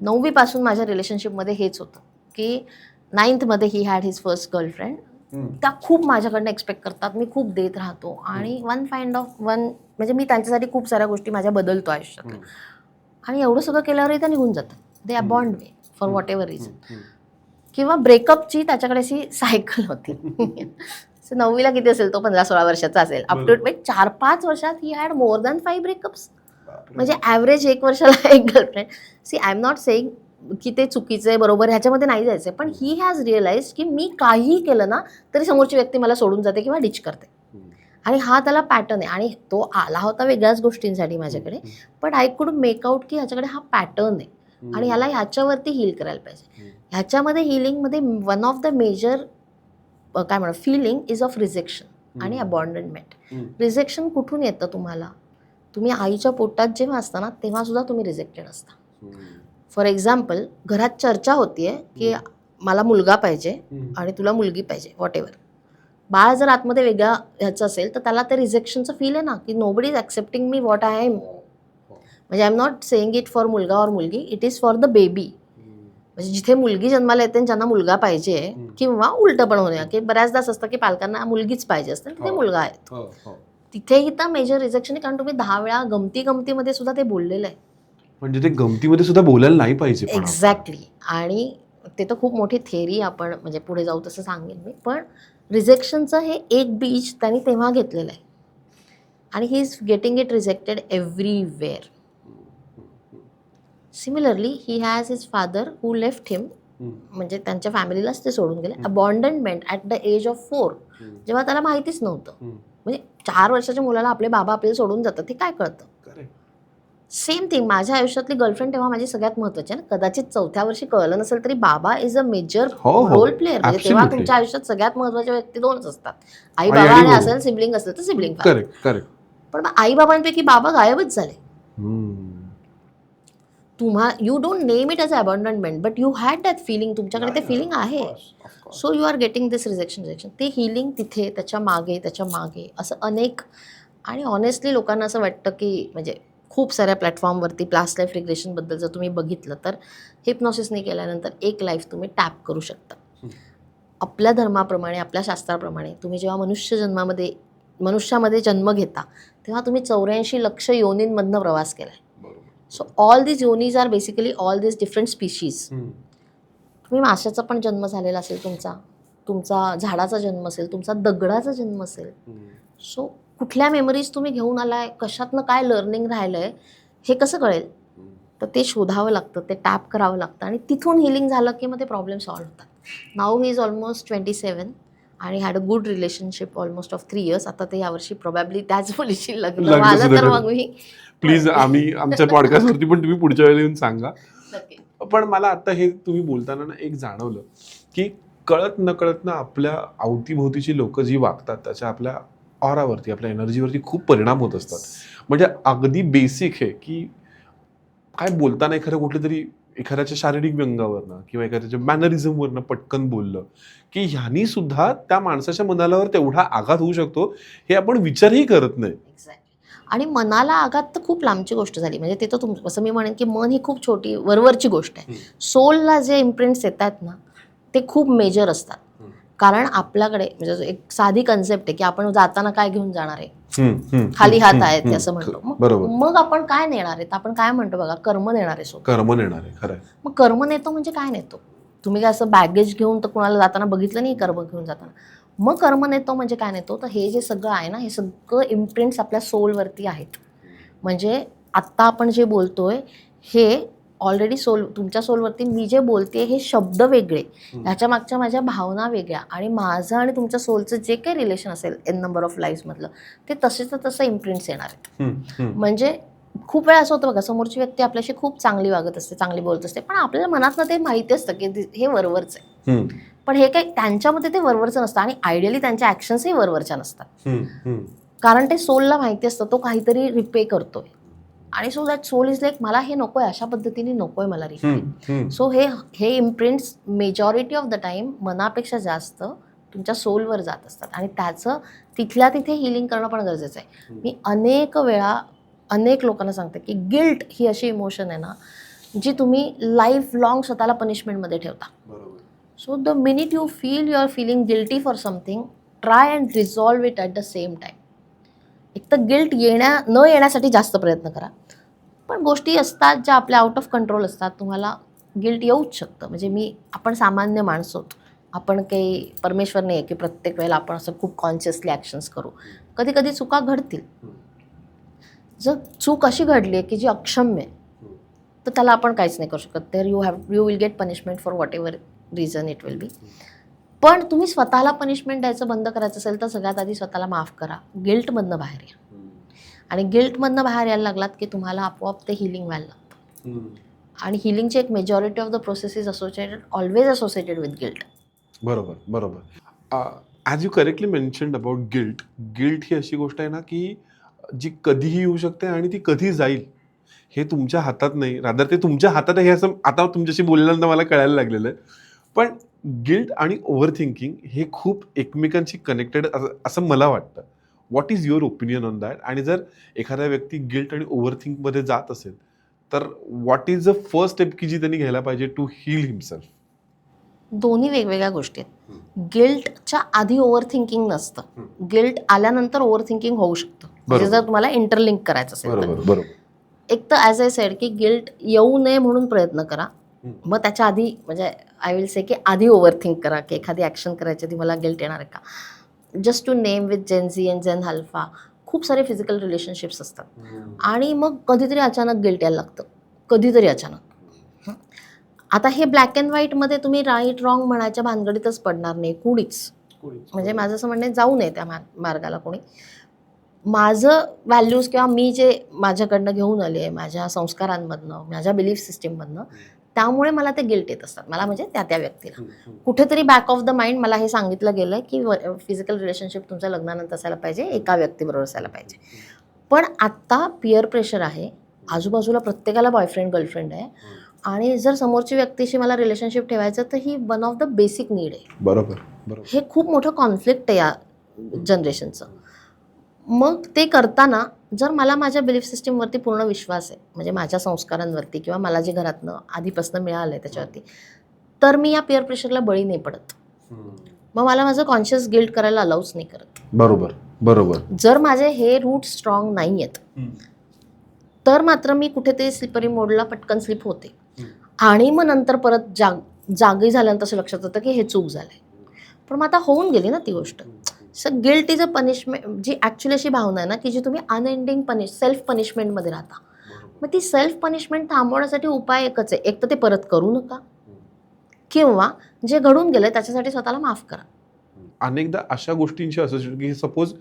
Speaker 2: 9वीपासून माझ्या रिलेशनशिपमध्ये हेच होतं की 9thमध्ये he had his first girlfriend. त्या खूप माझ्याकडनं एक्सपेक्ट करतात, मी खूप देत राहतो आणि म्हणजे मी त्यांच्यासाठी खूप साऱ्या गोष्टी माझ्या बदलतो आयुष्यात. आणि एवढं सगळं केल्यावरही त्या निघून जातात. They abandon me for whatever reason. किंवा ब्रेकअपची त्याच्याकडे अशी सायकल होती. 9वीला किती असेल तो, 15-16 वर्षाचा असेल. अप टू 4-5 वर्षात he had more than 5 breakups. म्हणजे ॲव्हरेज 1 वर्षाला एक girlfriend. See I am not saying की ते चुकीचं आहे बरोबर, ह्याच्यामध्ये नाही जायचं, पण ही हॅज रिअलाइज की मी काहीही केलं ना तरी समोरची व्यक्ती मला सोडून जाते किंवा डिच करते. आणि हा त्याला पॅटर्न आहे. आणि तो आला होता वेगळ्याच गोष्टींसाठी माझ्याकडे, पण आय कुड मेक आउट की ह्याच्याकडे हा पॅटर्न आहे आणि ह्याला ह्याच्यावरती हील करायला पाहिजे. ह्याच्यामध्ये हिलिंगमध्ये वन ऑफ द मेजर काय म्हणा फिलिंग इज ऑफ रिजेक्शन आणि अबॉन्डनमेंट. रिजेक्शन कुठून येतं तुम्हाला? तुम्ही आईच्या पोटात जेव्हा असता ना तेव्हा सुद्धा तुम्ही रिजेक्टेड असता. फॉर एक्झाम्पल, घरात चर्चा होतीये की मला मुलगा पाहिजे आणि तुला मुलगी पाहिजे, वॉट एव्हर. बाळ जर आतमध्ये वेगळ्या ह्याचं असेल तर त्याला ते रिजेक्शनचं फील आहे ना, की nobody is accepting me what I am. म्हणजे I am not saying it for मुलगा और मुलगी, it is for the baby. म्हणजे जिथे मुलगी जन्माला येते आणि ज्यांना मुलगा पाहिजे किंवा उलटं पण होण्या की बऱ्याचदा असं असतं की पालकांना मुलगीच पाहिजे असते तिथे मुलगा आहे, तिथेही तर मेजर रिजेक्शन आहे. कारण तुम्ही 10 वेळा गमतीमध्ये सुद्धा ते बोललेलं आहे.
Speaker 1: म्हणजे ते गमतीमध्ये सुद्धा बोलायला नाही पाहिजे पण आपण.
Speaker 2: एक्झॅक्टली. आणि ते तर खूप मोठी थेअरी आपण म्हणजे पुढे जाऊ तसं सांगेन मी, पण रिजेक्शनचं हे एक बीज त्यांनी तेव्हा घेतलेलं आहे आणि he is getting it rejected everywhere. Similarly he has his father who left him, म्हणजे त्यांच्या फॅमिलीलाच ते सोडून गेले. Abandonment at the age of 4, जेव्हा त्याला माहितीच नव्हतं. म्हणजे 4 वर्षाच्या मुलाला आपले बाबा आपल्याला सोडून जातात हे काय कळतं. सेम थिंग माझ्या आयुष्यातली गर्लफ्रेंड तेव्हा माझी सगळ्यात महत्त्वाची आहे ना. कदाचित 4थ्या वर्षी कळलं नसेल तरी बाबा is a major role player. म्हणजे तेव्हा तुमच्या आयुष्यात सगळ्यात महत्त्वाच्या व्यक्ती 2च असतात, आई बाबा आणि असेल सिबलिंग असेल तर सिबलिंग.
Speaker 1: करेक्ट.
Speaker 2: पण आई बाबांपैकी बाबा गायबच झाले. You don't name it as abandonment but you had that feeling, तुमच्याकडे ते फिलिंग आहे. So you are getting this rejection. ते हिलिंग तिथे त्याच्या मागे असं अनेक. आणि ऑनेस्टली लोकांना असं वाटतं की म्हणजे खूप साऱ्या प्लॅटफॉर्मवरती पास्ट लाईफ रिग्रेशनबद्दल जर तुम्ही बघितलं तर हिप्नॉसिसने केल्यानंतर एक लाईफ तुम्ही टॅप करू शकता. आपल्या धर्माप्रमाणे आपल्या शास्त्राप्रमाणे तुम्ही जेव्हा मनुष्यामध्ये जन्म घेता तेव्हा तुम्ही 84 लक्ष योनींमधनं प्रवास केला आहे. सो ऑल दिस योनीज आर बेसिकली ऑल दिस डिफरंट स्पीशीज. तुम्ही माशाचा पण जन्म झालेला असेल, तुमचा झाडाचा जन्म असेल, तुमचा दगडाचा जन्म असेल. सो कुठल्या मेमरीज तुम्ही घेऊन आलाय, कशातनं काय लर्निंग राहिलंय हे कसं कळेल. तर ते शोधावं लागतं, ते टॅप करावं लागतं आणि तिथून हिलिंग झालं की मग ते प्रॉब्लेम सॉल्व्ह होतात. नाऊ ही इज ऑलमोस्ट 27 आणि had a good relationship almost of 3 years. आता ते यावर्षी प्रोबॅबली त्याच मुलीशी लग्न झालं तर मग मी
Speaker 1: प्लीज आम्ही आमच्या पॉडकास्टवरती पण तुम्ही पुढच्या वेळेला येऊन सांगा. पण मला आता हे तुम्ही बोलताना ना एक जाणवलं की कळत नकळत ना आपल्या अवतीभोवतीची लोक जी वागतात त्याच्या आपल्या ऑरावरती आपल्या एनर्जीवरती खूप परिणाम होत असतात. म्हणजे अगदी बेसिक आहे की काय बोलताना कुठल्या तरी एखाद्याच्या शारीरिक व्यंगावरनं किंवा एखाद्याच्या मॅनरिझमवरनं पटकन बोललं की ह्यानी सुद्धा त्या माणसाच्या मनावर तेवढा आघात होऊ शकतो हे आपण विचारही करत नाही.
Speaker 2: आणि मनाला आघात तर खूप लांबची गोष्ट झाली. म्हणजे ते तर असं मी म्हणेन की मन ही खूप छोटी वरवरची गोष्ट आहे. सोलला जे इम्प्रिंट्स येतात ना ते खूप मेजर असतात. कारण आपल्याकडे म्हणजे एक साधी कन्सेप्ट आहे की आपण जाताना काय घेऊन जाणार आहे, खाली हात आहेत ते असं म्हणतो. मग आपण काय नेणार आहेत, आपण काय म्हणतो बघा, कर्म नेणार आहे.
Speaker 1: कर्म नेणार आहे, खरं.
Speaker 2: मग कर्म नेतो म्हणजे काय नेतो. तुम्ही काय असं बॅगेज घेऊन तर कुणाला जाताना बघितलं नाही कर्म घेऊन जाताना. मग कर्म नेतो म्हणजे काय नेतो, तर हे जे सगळं आहे ना हे सगळं इम्प्रिंट्स आपल्या सोलवरती आहेत. म्हणजे आत्ता आपण जे बोलतोय हे ऑलरेडी तुमच्या सोलवरती मी जे बोलते हे शब्द वेगळे, ह्याच्या मागच्या माझ्या भावना वेगळ्या आणि माझं आणि तुमच्या सोलचं जे काही रिलेशन असेल एन नंबर ऑफ लाईफ्समधलं ते तसेच तसं इम्प्रिंट्स येणार आहेत. म्हणजे खूप वेळा असं होतं बघा, समोरची व्यक्ती आपल्याशी खूप चांगली वागत असते, चांगली बोलत असते, पण आपल्याला मनातनं ते माहिती असतं की हे वरवरच आहे. पण हे काही त्यांच्यामध्ये ते वरवरचं नसतं आणि आयडियली त्यांच्या ॲक्शन्सही वरवरच्या नसतात. कारण ते सोलला माहिती असतं तो काहीतरी रिपे करतोय आणि so that soul is like मला हे नकोय, अशा पद्धतीने नकोय मला रिपे. सो हे imprints majority of the time मनापेक्षा जास्त तुमच्या सोलवर जात असतात आणि त्याचं तिथल्या तिथे हिलिंग करणं पण गरजेचं आहे. मी अनेक लोकांना सांगते की गिल्ट ही अशी इमोशन आहे ना जी तुम्ही लाईफ लॉंग स्वतःला पनिशमेंटमध्ये ठेवता. So the minute you feel you are feeling guilty for something, try and resolve it at the same time. एक तर गिल्ट न येण्यासाठी जास्त प्रयत्न करा. पण गोष्टी असतात ज्या आपल्या आउट ऑफ कंट्रोल असतात, तुम्हाला गिल्ट येऊच शकतं. म्हणजे आपण सामान्य माणसं आहोत, आपण काही परमेश्वर नाही आहे की प्रत्येक वेळेला आपण असं खूप कॉन्शियसली ॲक्शन्स करू. कधी कधी चुका घडतील. जर चूक अशी घडली आहे की जी अक्षम्य आहे तर त्याला आपण काहीच नाही करू शकत. तर you will get punishment for what ever reason it will be. पण तुम्ही स्वतःला पनिशमेंट द्यायचं बंद करायचं असेल तर सगळ्यात आधी स्वतःला माफ करा, गिल्टमधनं बाहेर या. आणि गिल्टमधनं बाहेर यायला लागलात की तुम्हाला आपोआप ते हिलिंग व्हायला लागतं. आणि हिलिंगची एक majority of the process is always associated with guilt.
Speaker 1: बरोबर. As you correctly mentioned about guilt ही अशी गोष्ट आहे ना की जी कधीही येऊ शकते आणि ती कधी जाईल हे तुमच्या हातात नाही. रादर ते तुमच्या हातात आहे हे असं आता तुमच्याशी बोलल्यानंतर मला कळायला लागलेलं आहे. पण गिल्ट आणि ओव्हर थिंकिंग हे खूप एकमेकांशी कनेक्टेड असं मला वाटतं. What is your opinion on that? आणि जर एखादा व्यक्ती गिल्ट आणि ओव्हर थिंकमध्ये जात असेल तर what is the first step की जी त्यांनी घ्यायला पाहिजे टू हील हिमसेल्फ?
Speaker 2: दोन्ही वेगवेगळ्या गोष्टी आहेत. गिल्टच्या आधी ओव्हर थिंकिंग नसतं, गिल्ट आल्यानंतर ओव्हर थिंकिंग होऊ शकतं. म्हणजे जर तुम्हाला इंटरलिंक करायचं असेल तर.
Speaker 1: बरोबर.
Speaker 2: एक तर ॲज आय सेड की गिल्ट येऊ नये म्हणून प्रयत्न करा, मग त्याच्या आधी म्हणजे आय विल से की आधी ओव्हर थिंक करा की एखादी ॲक्शन करायची आधी मला गिल्ट येणार आहे का. Just to name with Gen Z and Gen Alpha खूप सारे फिजिकल रिलेशनशिप्स असतात आणि मग कधीतरी अचानक गिल्ट यायला लागतं, कधीतरी अचानक. आता हे ब्लॅक अँड व्हाईटमध्ये तुम्ही राईट रॉंग म्हणायच्या भानगडीतच पडणार नाही कुणीच. म्हणजे माझं असं म्हणणं आहे, जाऊ नये त्या मार्गाला कोणी. माझं व्हॅल्यूज किंवा मी जे माझ्याकडनं घेऊन आले आहे माझ्या संस्कारांमधनं, माझ्या बिलीफ सिस्टीममधनं, त्यामुळे मला ते गिल्ट येत असतात. मला म्हणजे त्या व्यक्तीला कुठेतरी बॅक ऑफ द माइंड मला हे सांगितलं गेलं आहे की फिजिकल रिलेशनशिप तुमच्या लग्नानंतर असायला पाहिजे, एका व्यक्तीबरोबर असायला पाहिजे. पण आत्ता पिअर प्रेशर आहे, आजूबाजूला प्रत्येकाला बॉयफ्रेंड गर्लफ्रेंड आहे आणि जर समोरची व्यक्तीशी मला रिलेशनशिप ठेवायचं तर ही one of the basic need आहे.
Speaker 1: बरोबर.
Speaker 2: हे खूप मोठं कॉन्फ्लिक्ट आहे या जनरेशनचं. मग ते करताना जर मला माझ्या बिलीफ सिस्टीमवरती पूर्ण विश्वास आहे, म्हणजे माझ्या संस्कारांवरती किंवा मला जे घरातनं आधीपासून मिळालं आहे त्याच्यावरती, तर मी या पिअर प्रेशरला बळी नाही पडत. मग मला माझं कॉन्शियस गिल्ट करायला अलाउच नाही करत.
Speaker 1: बरोबर.
Speaker 2: जर माझे हे रूट स्ट्रॉंग नाही आहेत तर मात्र मी कुठेतरी स्लिपरी मोडला पटकन स्लिप होते आणि मग नंतर परत जागी झाल्यानंतर असं लक्षात येतं की हे चूक झालंय. पण मग आता होऊन गेली ना ती गोष्ट. So guilt is a punishment, जी ॲक्च्युली अशी भावना आहे ना की जी तुम्ही अनएंडिंग सेल्फ पनिशमेंटमध्ये राहता. मग ती सेल्फ पनिशमेंट थांबवण्यासाठी उपाय एकच आहे, एक तर ते परत करू नका किंवा जे घडून गेलं त्याच्यासाठी स्वतःला माफ करा.
Speaker 1: अनेकदा अशा गोष्टींची असोसिएशन की सपोज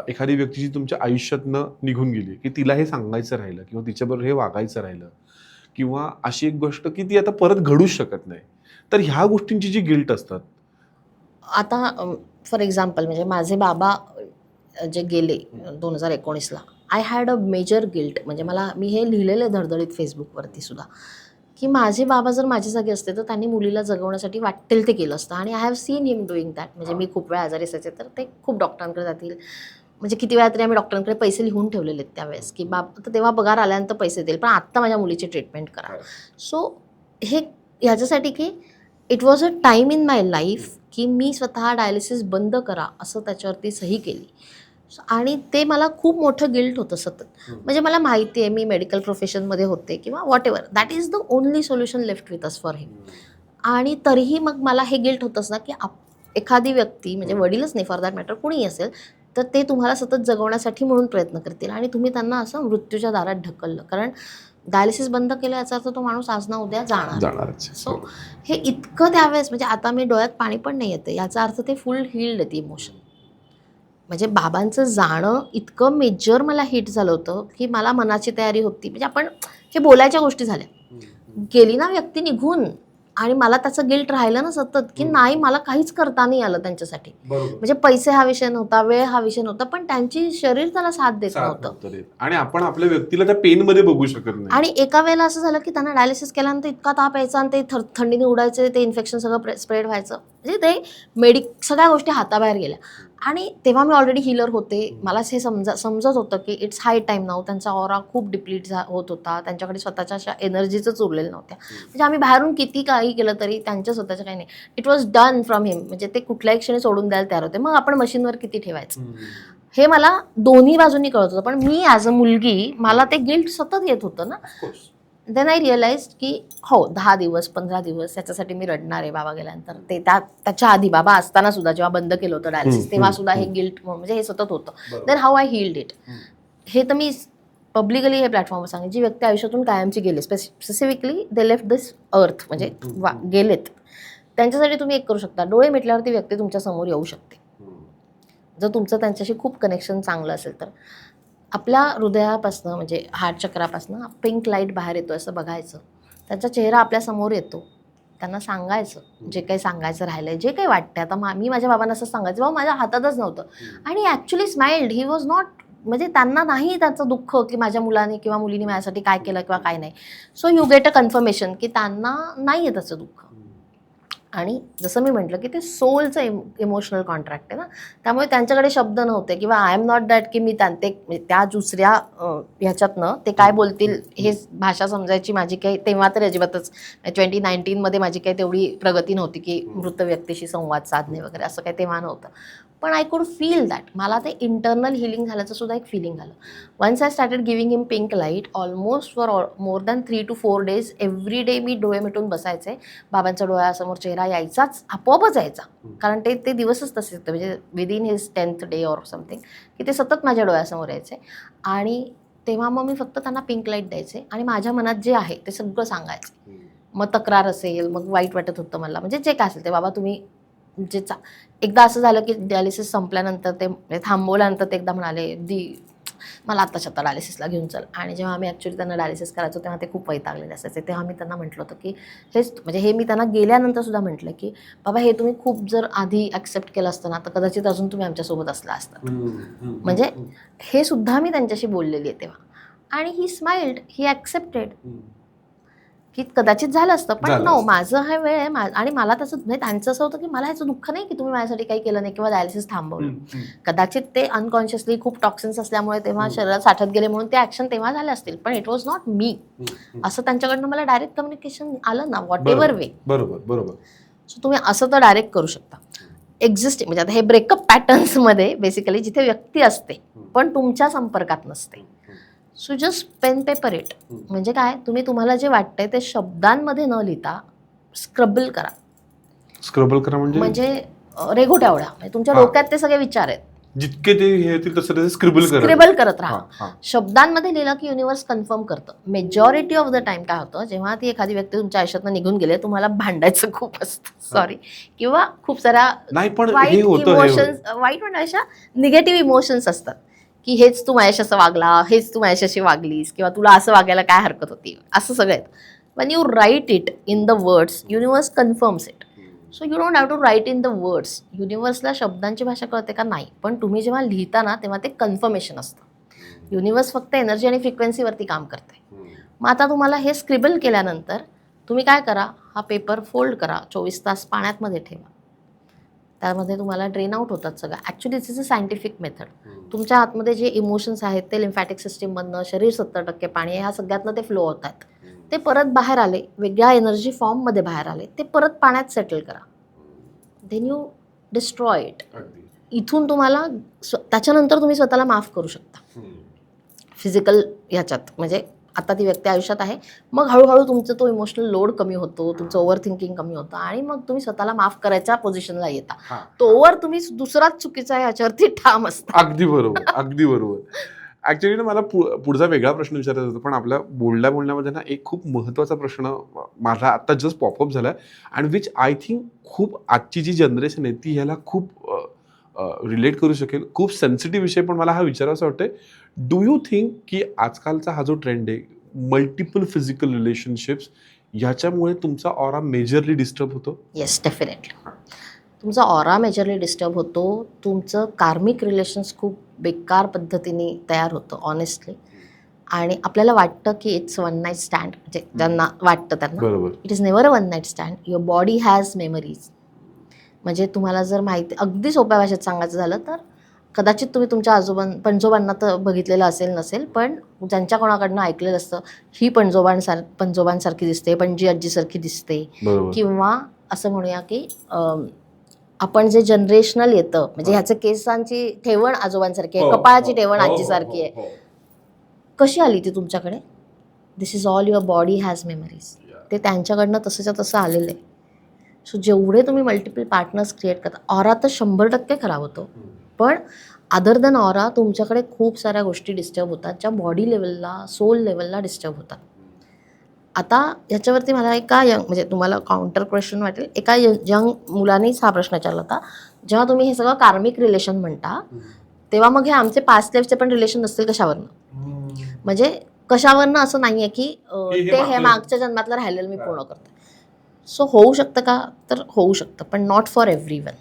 Speaker 1: एखादी व्यक्ती जी तुमच्या आयुष्यातनं निघून गेली की तिला हे सांगायचं राहिलं किंवा तिच्याबरोबर हे वागायचं राहिलं किंवा अशी एक गोष्ट की ती आता परत घडूच शकत नाही, तर ह्या गोष्टींची जी गिल्ट असतात.
Speaker 2: आता फॉर एक्झाम्पल म्हणजे माझे बाबा जे गेले 2019ला, I had a major guilt. म्हणजे मी हे लिहिलेलं आहे धडधडीत फेसबुकवरती सुद्धा की माझे बाबा जर माझ्या जागी असते तर त्यांनी मुलीला जगवण्यासाठी वाटेल ते केलं असतं. आणि I have seen him doing that. म्हणजे मी खूप वेळा आजारी असायचे तर ते खूप डॉक्टरांकडे जातील, म्हणजे किती वेळा तरी आम्ही डॉक्टरांकडे पैसे लिहून ठेवलेले आहेत त्यावेळेस की तर तेव्हा पगार आल्यानंतर पैसे देईल, पण आत्ता माझ्या मुलीची ट्रीटमेंट करा. सो हे ह्याच्यासाठी की it was a time in my life की मी स्वतः डायलिसिस बंद करा असं त्याच्यावरती सही केली. आणि ते मला खूप मोठं गिल्ट होतं सतत. म्हणजे मला माहिती आहे मी मेडिकल प्रोफेशनमध्ये होते किंवा whatever, that is the only solution left with us for him. आणि तरीही मग मला हे गिल्ट होतंच ना की एखादी व्यक्ती म्हणजे वडीलच नाही फॉर दॅट मॅटर कुणीही असेल तर ते तुम्हाला सतत जगवण्यासाठी म्हणून प्रयत्न करतील आणि तुम्ही त्यांना असं मृत्यूच्या दारात ढकललं. कारण डायलिसिस बंद केलं याचा अर्थ तो माणूस आज ना उद्या जाणार. सो हे इतकं त्यावेळेस म्हणजे आता मी डोळ्यात पाणी पण नाही येते, याचा अर्थ ते फुल हील्ड आहे ती इमोशन. म्हणजे बाबांचं जाणं इतकं मेजर मला हिट झालं होतं की मला मनाची तयारी होती. म्हणजे आपण हे बोलायच्या गोष्टी झाल्या, गेली ना व्यक्ती निघून आणि मला त्याचं गिल्ट राहिलं ना सतत की नाही मला काहीच करता नाही आलं त्यांच्यासाठी. म्हणजे पैसे हा विषय नव्हता, वेळ हा विषय नव्हता, पण त्यांची शरीर त्याला साथ देत नव्हतं
Speaker 1: आणि आपण आपल्या व्यक्तीला त्या पेन मध्ये बघू शकत नाही.
Speaker 2: आणि एका वेळेला असं झालं की त्यांना डायलिसिस केल्यानंतर इतका ताप यायचा आणि ते थंडीने उडायचे, ते इन्फेक्शन सगळं स्प्रेड व्हायचं. म्हणजे ते सगळ्या गोष्टी हाताबाहेर गेल्या. आणि तेव्हा मी ऑलरेडी हिलर होते, मला हे समजत होतं की इट्स हाय टाईम नाऊ. त्यांचा ऑरा खूप डिप्लीट होत होता, त्यांच्याकडे स्वतःच्या अशा एनर्जीच उरलेल्या नव्हत्या. म्हणजे आम्ही बाहेरून किती काही केलं तरी त्यांच्या स्वतःच्या काही नाही. इट वॉज डन फ्रॉम हिम. म्हणजे ते कुठल्याही क्षणी सोडून द्यायला तयार होते. मग आपण मशीनवर किती ठेवायचं हे मला दोन्ही बाजूंनी कळत होतं. पण मी ॲज अ मुलगी मला ते गिल्ट सतत येत होतं ना. देन आय रिअलाइज की हो 10 दिवस 15 दिवस याच्यासाठी मी रडणार आहे बाबा गेल्यानंतर. ते त्याच्या आधी बाबा असताना सुद्धा जेव्हा बंद केलं होतं डायलिसिस तेव्हा सुद्धा हे गिल्ट म्हणजे हे सतत होतं. Then how I healed it. हे तर मी पब्लिकली हे प्लॅटफॉर्मवर सांगेन. जी व्यक्ती आयुष्यातून कायमची गेली, specifically they left this earth, म्हणजे गेलेत, त्यांच्यासाठी तुम्ही एक करू शकता. डोळे मिटल्यावर ती व्यक्ती तुमच्या समोर येऊ शकते जर तुमचं त्यांच्याशी खूप कनेक्शन चांगलं असेल तर. आपल्या हृदयापासनं म्हणजे हार्ट चक्रापासनं पिंक लाईट बाहेर येतो असं बघायचं, त्यांचा चेहरा आपल्यासमोर येतो, त्यांना सांगायचं जे काही सांगायचं राहिलंय, जे काही वाटतं. आता मी माझ्या बाबांना असं सांगायचं, बाबा माझ्या हातातच नव्हतं, आणि actually smiled. He was not, म्हणजे त्यांना नाही त्याचं दुःख की माझ्या मुलाने किंवा मुलीने माझ्यासाठी काय केलं किंवा काय नाही. So you get a confirmation की त्यांना नाही आहे त्याचं दुःख. आणि जसं मी म्हटलं की ते सोलचं इमोशनल कॉन्ट्रॅक्ट आहे ना, त्यामुळे त्यांच्याकडे शब्द नव्हते किंवा आय एम नॉट दॅट की मी त्या दुसऱ्या ह्याच्यातनं ते काय बोलतील हे भाषा समजायची माझी काही तेव्हा तर अजिबातच 2019मध्ये माझी काही तेवढी प्रगती नव्हती की मृत व्यक्तीशी संवाद साधणे वगैरे असं काही तेव्हा नव्हतं. पण आय कुड फील दॅट. मला ते इंटरनल हिलिंग झाल्याचं सुद्धा एक फिलिंग आलं. Once I started giving him pink light, almost for more than 3 to 4 days every day मी डोळे मिटून बसायचे. बाबांच्या डोळ्यासमोर चेहरा यायचाच, आपोआपच यायचा. कारण ते दिवसच तसे होते, म्हणजे within his 10th day or something, की ते सतत माझ्या डोळ्यासमोर यायचे. आणि तेव्हा मग मी फक्त त्यांना पिंक लाईट द्यायचे आणि माझ्या मनात जे आहे ते सगळं सांगायचे. मग तक्रार असेल, मग वाईट वाटत होतं मला, म्हणजे जे काय असेल ते, बाबा तुम्ही जे एकदा असं झालं की डायलिसिस संपल्यानंतर ते थांबवल्यानंतर ते एकदा म्हणाले, मला आत्ताच्या आता डायलिसिसला घेऊन चल. आणि जेव्हा आम्ही ॲक्च्युली त्यांना डायलिसिस करायचो तेव्हा ते खूप वैतागलेले असायचे. तेव्हा मी त्यांना म्हटलं होतं की हे मी त्यांना गेल्यानंतर सुद्धा म्हटलं की बाबा हे तुम्ही खूप जर आधी ॲक्सेप्ट केलं असतं ना तर कदाचित अजून तुम्ही आमच्यासोबत असला असतात. म्हणजे हे सुद्धा मी त्यांच्याशी बोललेली आहे तेव्हा. आणि ही स्माइल्ड, ही ॲक्सेप्टेड की कदाचित झालं असतं, पण नो, माझं हा वेळ आहे. आणि मला तसं नाही, त्यांचं असं होतं की मला ह्याचं दुःख नाही की तुम्ही माझ्यासाठी काही केलं नाही किंवा डायलिसिस थांबवलं. कदाचित ते अनकॉन्शियसली खूप टॉक्सिन्स असल्यामुळे तेव्हा शरीरात साठत गेले म्हणून ते ॲक्शन तेव्हा झाले असतील, पण इट वॉज नॉट मी. असं त्यांच्याकडनं मला डायरेक्ट कम्युनिकेशन आलं ना, व्हॉट एव्हर वे.
Speaker 1: बरोबर.
Speaker 2: सो तुम्ही असं तर डायरेक्ट करू शकता. एक्झिस्टिंग म्हणजे आता हे ब्रेकअप पॅटर्न्समध्ये बेसिकली जिथे व्यक्ती असते पण तुमच्या संपर्कात नसते. So just pen paper it. म्हणजे काय, तुम्हाला जे वाटतंय ते शब्दांमध्ये न लिहिता स्क्रबल करा.
Speaker 1: स्क्रबल करा म्हणजे
Speaker 2: रेघोट्या ओढा. म्हणजे तुमच्या डोक्यात ते सगळे विचार आहेत,
Speaker 1: जितके ते हे येतील तसं
Speaker 2: स्क्रिबल करत राहा. शब्दांमध्ये लिहिलं की युनिव्हर्स कन्फर्म करतं. मेजॉरिटी ऑफ द टाइम काय होतं, जेव्हा ती एखादी व्यक्ती तुमच्या आयुष्यातनं निघून गेले, तुम्हाला भांडायचं खूप असतं, सॉरी, किंवा खूप साऱ्या वाईट इमोशन्स, वाईट म्हणण्यापेक्षा निगेटिव्ह इमोशन्स असतात की हेच तू माझ्याशी असं वागला, हेच तू माझ्याशी वागलीस, किंवा तुला असं वागायला काय हरकत होती, असं सगळं आहेत. when you write it in the words, universe confirms it. So you don't have to write in the words. युनिव्हर्सला शब्दांची भाषा कळते का? नाही. पण तुम्ही जेव्हा लिहिता ना तेव्हा ते कन्फर्मेशन असतं. युनिव्हर्स फक्त एनर्जी आणि फ्रिक्वेन्सीवरती काम करते. मग आता तुम्हाला हे स्क्रिबल केल्यानंतर तुम्ही काय करा, हा पेपर फोल्ड करा, 24 तास पाण्यामध्ये ठेवा. त्यामध्ये तुम्हाला ड्रेन आउट होतात सगळं. Actually this is a scientific method. तुमच्या आतमध्ये जे इमोशन्स आहेत ते लिम्फॅटिक सिस्टीममधनं, शरीर 70% पाणी आहे, ह्या सगळ्यातनं ते फ्लो होतात. ते परत बाहेर आले, वेगळ्या एनर्जी फॉर्ममध्ये बाहेर आले, ते परत पाण्यात सेटल करा. Then you destroy it. इथून तुम्हाला त्याच्यानंतर तुम्ही स्वतःला माफ करू शकता फिजिकल ह्याच्यात. म्हणजे आता ती व्यक्ती आयुष्यात आहे, मग हळूहळू तुमचं तो इमोशनल लोड कमी होतो, तुमचं ओव्हर थिंकिंग कमी होतं आणि मग तुम्ही स्वतःला माफ करायच्या पोझिशनला येता. तोवर तुम्ही दुसराच चुकीचा ह्याच्यावरती ठाम असता.
Speaker 1: अगदी बरोबर. ऍक्च्युली ना मला पुढचा वेगळा प्रश्न विचारायचा होता, पण आपल्या बोलण्यामध्ये ना एक खूप महत्त्वाचा प्रश्न माझा आता जस्ट पॉपअप झाला अँड विच आय थिंक खूप आजची जी जनरेशन आहे ती ह्याला खूप रिलेट करू शकेल. खूप सेन्सिटिव्ह विषय, पण मला हा विचारायचा वाटतंय, डू यू थिंक की आजकालचा हा जो ट्रेंड आहे, मल्टिपल फिजिकल रिलेशनशिप्स, ह्याच्यामुळे तुमचा ऑरा मेजरली डिस्टर्ब होतो?
Speaker 2: Yes, definitely. तुमचा ऑरा मेजरली डिस्टर्ब होतो. तुमचं कार्मिक रिलेशन्स खूप बेकार पद्धतीने तयार होतं, ऑनेस्टली. आणि आपल्याला वाटतं की इट्स वन नाईट स्टँड, म्हणजे ज्यांना वाटतं त्यांना, it is never a one night stand. Your body has memories. म्हणजे तुम्हाला जर माहिती, अगदी सोप्या भाषेत सांगायचं झालं तर, कदाचित तुम्ही तुमच्या पणजोबांना तर बघितलेलं असेल नसेल, पण ज्यांच्या कोणाकडनं ऐकलेलं असतं, ही पणजोबांसारखी दिसते, पणजी आजीसारखी दिसते, किंवा असं म्हणूया की आपण जे जनरेशनल येतं, म्हणजे ह्याचं केसांची ठेवण आजोबांसारखी आहे, कपाळाची ठेवण आजीसारखी आहे, कशी आली ती तुमच्याकडे? This is all your body has memories. ते त्यांच्याकडनं तसंच्या तसं आलेलं आहे. सो जेवढे तुम्ही मल्टिपल पार्टनर्स क्रिएट करता, ऑरा तर 100% खराब होतो, पण अदर दॅन ऑरा तुमच्याकडे खूप साऱ्या गोष्टी डिस्टर्ब होतात ज्या बॉडी लेवलला, सोल लेवलला डिस्टर्ब होतात. आता ह्याच्यावरती मला एका म्हणजे तुम्हाला काउंटर क्वेश्चन वाटेल, एका यंग मुलानेच हा प्रश्न विचारला होता, जेव्हा तुम्ही हे सगळं कार्मिक रिलेशन म्हणता तेव्हा मग हे आमचे पास्ट लाईफचे पण रिलेशन नसतील कशावरनं? म्हणजे कशावरनं असं नाही आहे की ते हे मागच्या जन्मातलं राहिलेलं मी पूर्ण करतो. सो होऊ शकतं का? तर होऊ शकतं, पण नॉट फॉर एव्हरीवन.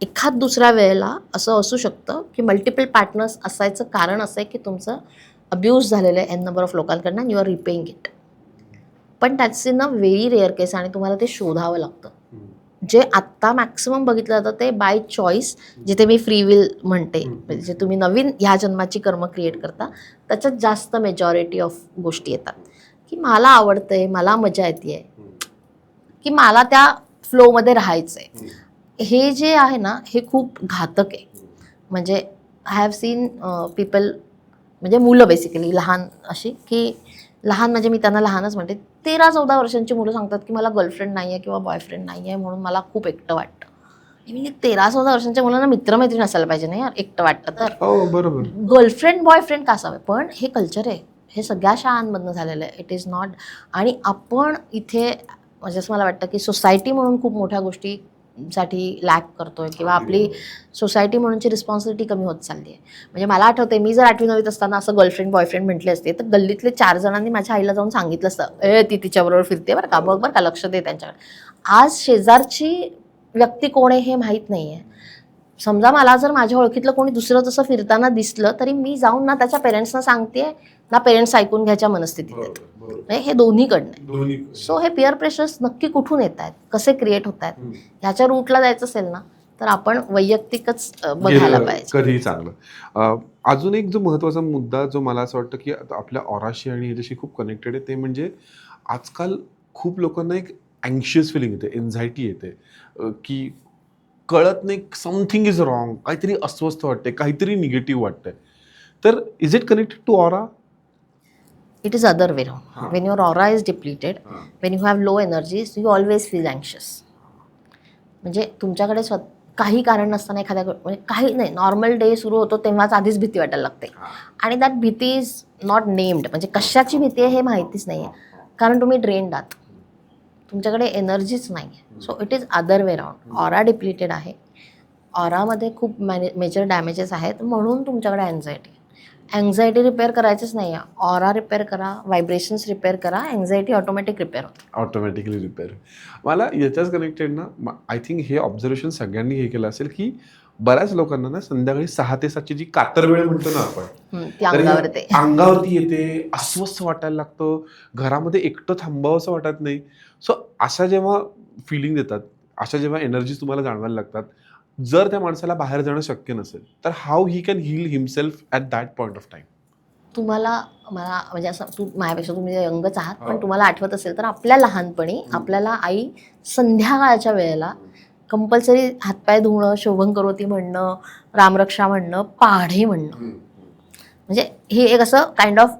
Speaker 2: एखाद दुसऱ्या वेळेला असं असू शकतं की मल्टिपल पार्टनर्स असायचं कारण असं आहे की तुमचं अब्यूज झालेलं आहे एन नंबर ऑफ लोकांकडनं and you are repaying it. पण that's in a very rare case आणि तुम्हाला ते शोधावं लागतं. जे आत्ता मॅक्सिमम बघितलं जातं ते बाय चॉईस, जिथे मी फ्री विल म्हणते, म्हणजे जे तुम्ही नवीन ह्या जन्माची कर्म क्रिएट करता त्याच्यात जास्त मेजॉरिटी ऑफ गोष्टी येतात, की मला आवडतंय, मला मजा येते, की मला त्या फ्लोमध्ये राहायचं आहे. हे जे आहे ना हे खूप घातक आहे. म्हणजे आय हॅव सीन पीपल, म्हणजे मुलं बेसिकली लहान अशी, की लहान म्हणजे मी त्यांना लहानच म्हणते, 13-14 वर्षांची मुलं सांगतात की मला गर्लफ्रेंड नाही आहे किंवा बॉयफ्रेंड नाही आहे म्हणून मला खूप एकटं वाटतं. मी 13-14 वर्षांच्या मुलांना मित्रमैत्रीण असायला पाहिजे नाही यार एकटं वाटतं तर.
Speaker 1: हो बरोबर.
Speaker 2: गर्लफ्रेंड बॉयफ्रेंड का असावे, पण हे कल्चर आहे, हे सगळ्या शाळांमधनं झालेलं आहे. It is not. आणि आपण इथे म्हणजे असं मला वाटतं की सोसायटी म्हणून खूप मोठ्या गोष्टीसाठी लॅक करतोय, किंवा आपली सोसायटी म्हणूनची रिस्पॉन्सिबिलिटी कमी होत चालली आहे. म्हणजे मला आठवते मी जर 8वी-9वीत असताना असं गर्लफ्रेंड बॉयफ्रेंड म्हटले असते तर गल्लीतले 4 जणांनी माझ्या आईला जाऊन सांगितलं असतं, ती तिच्याबरोबर फिरते बरं का, बघ बरं का, लक्ष दे त्यांच्याकडे. आज शेजारची व्यक्ती कोण आहे हे माहीत नाही आहे. समजा मला जर माझ्या ओळखीतलं कोणी दुसरं तसं फिरताना दिसलं तरी मी जाऊन ना त्याच्या पेरेंट्सना सांगते ना पेरेंट्स ऐकून घ्यायच्या मनस्थितीत आहेत. म्हणजे हे दोन्हीकडनं आहे. सो हे पिअर प्रेशर्स नक्की कुठून येत आहेत, कसे क्रिएट होत आहेत, ह्याच्या रूटला जायचं असेल ना तर आपण वैयक्तिकच बघायला पाहिजे.
Speaker 1: कधीही चांगलं. अजून एक जो महत्त्वाचा मुद्दा जो मला असं वाटतं की आपल्या ऑराशी आणि ह्याच्याशी खूप कनेक्टेड आहे ते म्हणजे आजकाल खूप लोकांना एक अँशियस फिलिंग येते, एन्झायटी येते, की कळत नाही, समथिंग इज रॉंग, काहीतरी अस्वस्थ वाटते, काहीतरी निगेटिव्ह वाटतंय. तर is it connected to aura?
Speaker 2: It is other way around. When your aura is depleted, when you have low energies, you always feel anxious. म्हणजे तुमच्याकडे काही कारण नसताना एखाद्या म्हणजे काही नाही, नॉर्मल डे सुरू होतो तेव्हाच आधीच भीती वाटायला लागते. आणि दॅट भीती इज नॉट नेम्ड, म्हणजे कशाची भीती आहे हे माहितीच नाही आहे, कारण तुम्ही ड्रेन्ड आहात, तुमच्याकडे एनर्जीच नाही आहे. So it is other way round. Aura depleted आहे, ऑरामध्ये खूप मेजर डॅमेजेस आहेत, म्हणून तुमच्याकडे अँझायटी रिपेअर करायचंच नाही आहे. ऑरा रिपेअर करा, व्हायब्रेशन्स रिपेअर करा, अँझायटी ऑटोमॅटिक रिपेअर होते.
Speaker 1: Automatically repair. मला याच्याच कनेक्टेड ना आय थिंक हे ऑब्झर्वेशन सगळ्यांनी हे केलं असेल की बऱ्याच लोकांना ना संध्याकाळी 6 ते 7ची जी कातर वेळ म्हणतो ना आपण,
Speaker 2: ती अंगावरती
Speaker 1: अंगावरती येते, अस्वस्थ वाटायला लागतं, घरामध्ये एकटं थांबावंसं वाटत नाही. सो अशा जेव्हा फिलिंग देतात, अशा जेव्हा एनर्जीज तुम्हाला जाणवायला लागतात, जर त्या माणसाला बाहेर जाणं शक्य नसेल तर how he can heal himself at that point of time?
Speaker 2: तुम्हाला मला म्हणजे असं, माझ्यापेक्षा तुम्ही यंगच आहात, पण तुम्हाला आठवत असेल तर आपल्या लहानपणी आपल्याला आई संध्याकाळच्या वेळेला कंपल्सरी हातपाय धुणं, शोभंकरोती म्हणणं, रामरक्षा म्हणणं, पाढे म्हणणं, म्हणजे हे एक असं काइंड ऑफ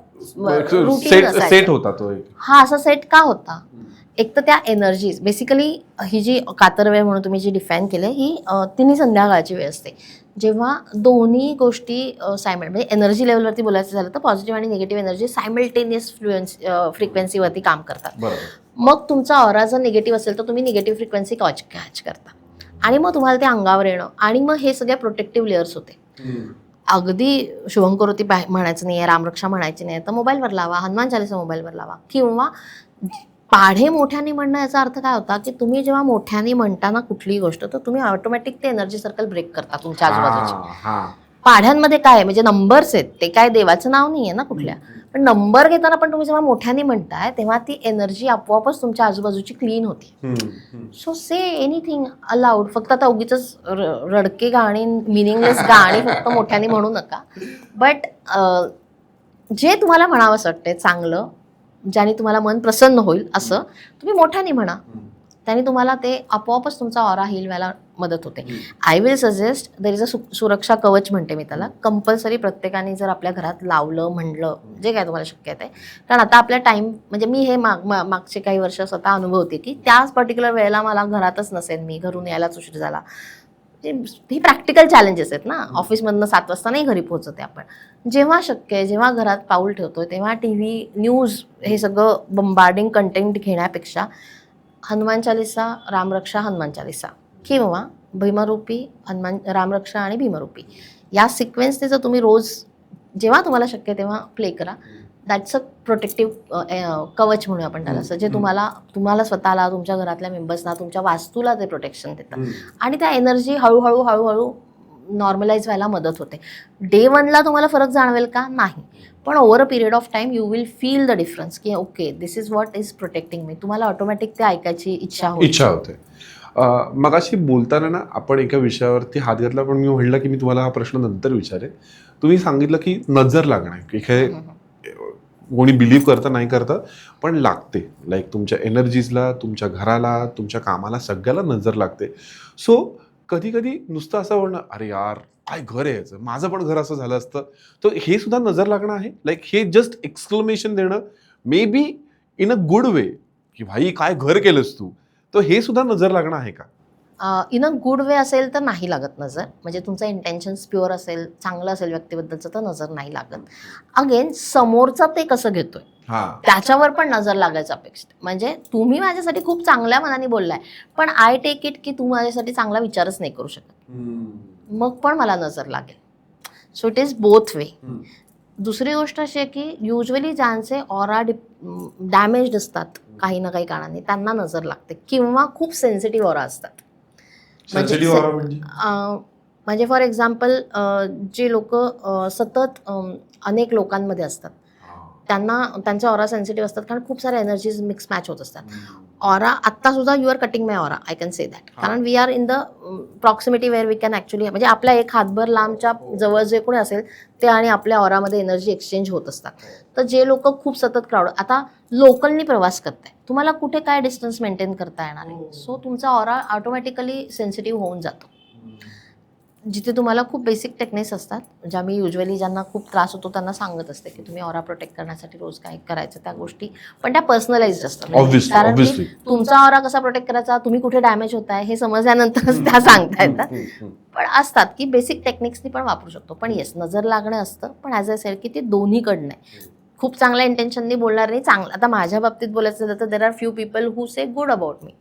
Speaker 2: रुटीन
Speaker 1: सेट होता तो एक.
Speaker 2: हा असा सेट का होता? एक तर त्या एनर्जीज बेसिकली, ही जी कातर वेळ म्हणून तुम्ही जी डिफाईन केली ही तिन्ही संध्याकाळची वेळ असते, जेव्हा दोन्ही गोष्टी म्हणजे एनर्जी लेवलवरती बोलायचं झालं तर पॉझिटिव्ह आणि निगेटिव्ह एनर्जी सायमल्टेनियस फ्रिक्वेन्सीवरती काम करतात. मग तुमचा ऑरा जर निगेटिव्ह असेल तर तुम्ही निगेटिव्ह फ्रिक्वेन्सी कॅच करता आणि मग तुम्हाला ते अंगावर येणं, आणि मग हे सगळे प्रोटेक्टिव्ह लेअर्स होते. अगदी शुभंकरोती म्हणायचं नाही आहे, रामरक्षा म्हणायची नाही तर मोबाईलवर लावा, हनुमान चालीसा मोबाईलवर लावा, किंवा पाढे मोठ्याने म्हणणं याचा अर्थ काय होता की तुम्ही जेव्हा मोठ्याने म्हणताना कुठलीही गोष्ट तर तुम्ही ऑटोमॅटिक ते एनर्जी सर्कल ब्रेक करता तुमच्या आजूबाजूची. पाढ्यांमध्ये काय म्हणजे नंबर्स आहेत, ते काय देवाचं नाव नाही आहे ना कुठल्या, पण नंबर घेताना पण तुम्ही जेव्हा मोठ्याने म्हणताय तेव्हा ती एनर्जी आपोआपच तुमच्या आजूबाजूची क्लीन होती. So say anything allowed. फक्त आता उगीच रडके गाणी, मिनिंगलेस गाणी फक्त मोठ्याने म्हणू नका, बट जे तुम्हाला म्हणावंसं वाटतंय चांगलं, ज्याने तुम्हाला मन प्रसन्न होईल असं तुम्ही मोठ्याने म्हणा, त्याने तुम्हाला ते आपोआपच तुमचा ऑरा हील व्हायला मदत होते. I will suggest there is अ सुरक्षा कवच म्हणते मी त्याला, कंपल्सरी प्रत्येकाने जर आपल्या घरात लावलं, म्हणलं, जे काय तुम्हाला शक्य आहे. कारण आता आपल्या टाईम म्हणजे मी हे मागचे काही वर्ष स्वतः अनुभवते की त्याच पर्टिक्युलर वेळेला मला घरातच नसेल, मी घरून यायलाच उशीर झाला. ही प्रॅक्टिकल चॅलेंजेस आहेत ना, ऑफिसमधनं 7 वाजता नाही घरी पोहोचते आपण. जेव्हा शक्य आहे, जेव्हा घरात पाऊल ठेवतोय तेव्हा TV, न्यूज हे सगळं बंबार्डिंग कंटेंट घेण्यापेक्षा हनुमान चालीसा, रामरक्षा, हनुमान चालीसा किंवा भीमरूपी रामरक्षा आणि भीमरूपी या सिक्वेन्सने जर तुम्ही रोज जेव्हा तुम्हाला शक्य तेव्हा प्ले करा, दॅट्स अ प्रोटेक्टिव्ह कवच म्हणूया आपण त्याला, असं जे तुम्हाला स्वतःला, तुमच्या घरातल्या मेंबर्सना, तुमच्या वास्तूला ते प्रोटेक्शन देतं आणि त्या एनर्जी हळूहळू नॉर्मलाइज व्हायला मदत होते. डे 1ला तुम्हाला फरक जाणवेल का? नाही, पण over a period of time you will feel the difference की okay this is what is protecting me. तुम्हाला ऑटोमॅटिक ते ऐकायची इच्छा होते.
Speaker 1: मगाशी बोलताना ना आपण एका विषयावरती हात घातला, पण मी म्हणलं की मी तुम्हाला हा प्रश्न नंतर विचारेन. तुम्ही सांगितलं की नजर लागणं कोणी बिलीव्ह करता नाही करता पण लागते, लाईक तुमच्या एनर्जीजला, तुमच्या घराला, तुमच्या कामाला, सगळ्याला नजर लागते. सो कधी कधी नुसतं असं म्हणणं, अरे यार काय घर आहे याचं, माझं पण घर असं झालं असतं, तर हे सुद्धा नजर लागणं आहे. लाईक हे जस्ट एक्सक्लेमेशन देणं, may be in a good way, की भाई काय घर केलंस तू, तर हे सुद्धा नजर लागणं आहे का?
Speaker 2: इन अ गुड वे असेल तर नाही लागत नजर. म्हणजे तुमचं इंटेन्शन्स प्युअर असेल, चांगलं असेल व्यक्तीबद्दलचं, तर नजर नाही लागत. अगेन समोरचा ते कसं घेतोय त्याच्यावर पण नजर लागायचं अपेक्षित. म्हणजे तुम्ही माझ्यासाठी खूप चांगल्या मनाने बोललाय, पण आय टेक इट की तू माझ्यासाठी चांगला विचारच नाही करू शकत, मग पण मला नजर लागेल. So it is both way. दुसरी गोष्ट अशी आहे की युजली ज्यांचे ऑरा डॅमेज्ड असतात काही ना काही कारणाने, त्यांना नजर लागते, किंवा खूप सेन्सिटिव्ह ऑरा असतात. म्हणजे फॉर एक्झाम्पल जे लोक सतत अनेक लोकांमध्ये असतात, त्यांना त्यांच्या ऑरा सेन्सिटिव्ह असतात, कारण खूप साऱ्या एनर्जीज मिक्स मॅच होत असतात. ऑरा आत्ता सुद्धा you are cutting my aura, I can say that, कारण we are in the proximity where we can actually, म्हणजे आपल्या एक हातभर लांबच्या जवळ जे कोणी असेल ते आणि आपल्या ऑरामध्ये एनर्जी एक्सचेंज होत असतात. तर जे लोक खूप सतत क्राऊड, आता लोकलनी प्रवास करताय, तुम्हाला कुठे काय डिस्टन्स मेंटेन करता येणार नाही. सो तुमचा ऑरा ऑटोमॅटिकली सेन्सिटिव्ह होऊन जातो. जिथे तुम्हाला खूप बेसिक टेक्निक्स असतात, ज्या मी युजली ज्यांना खूप त्रास होतो त्यांना सांगत असते की तुम्ही ऑरा प्रोटेक्ट करण्यासाठी रोज काय करायचं, त्या गोष्टी, पण त्या पर्सनलाइज्ड असतात. कारण की तुमचा ऑरा कसा प्रोटेक्ट करायचा, तुम्ही कुठे डॅमेज होताय हे समजल्यानंतरच त्या सांगता येतात. पण असतात की बेसिक टेक्निक्सनी पण वापरू शकतो. पण येस, नजर लागणं असतं, पण ॲज अ सेड की ते दोन्हीकडनं आहे. खूप चांगल्या इंटेन्शननी बोलणार नाही, चांगलं. आता माझ्या बाबतीत बोलायचं झालं तर there are few people who say good about me,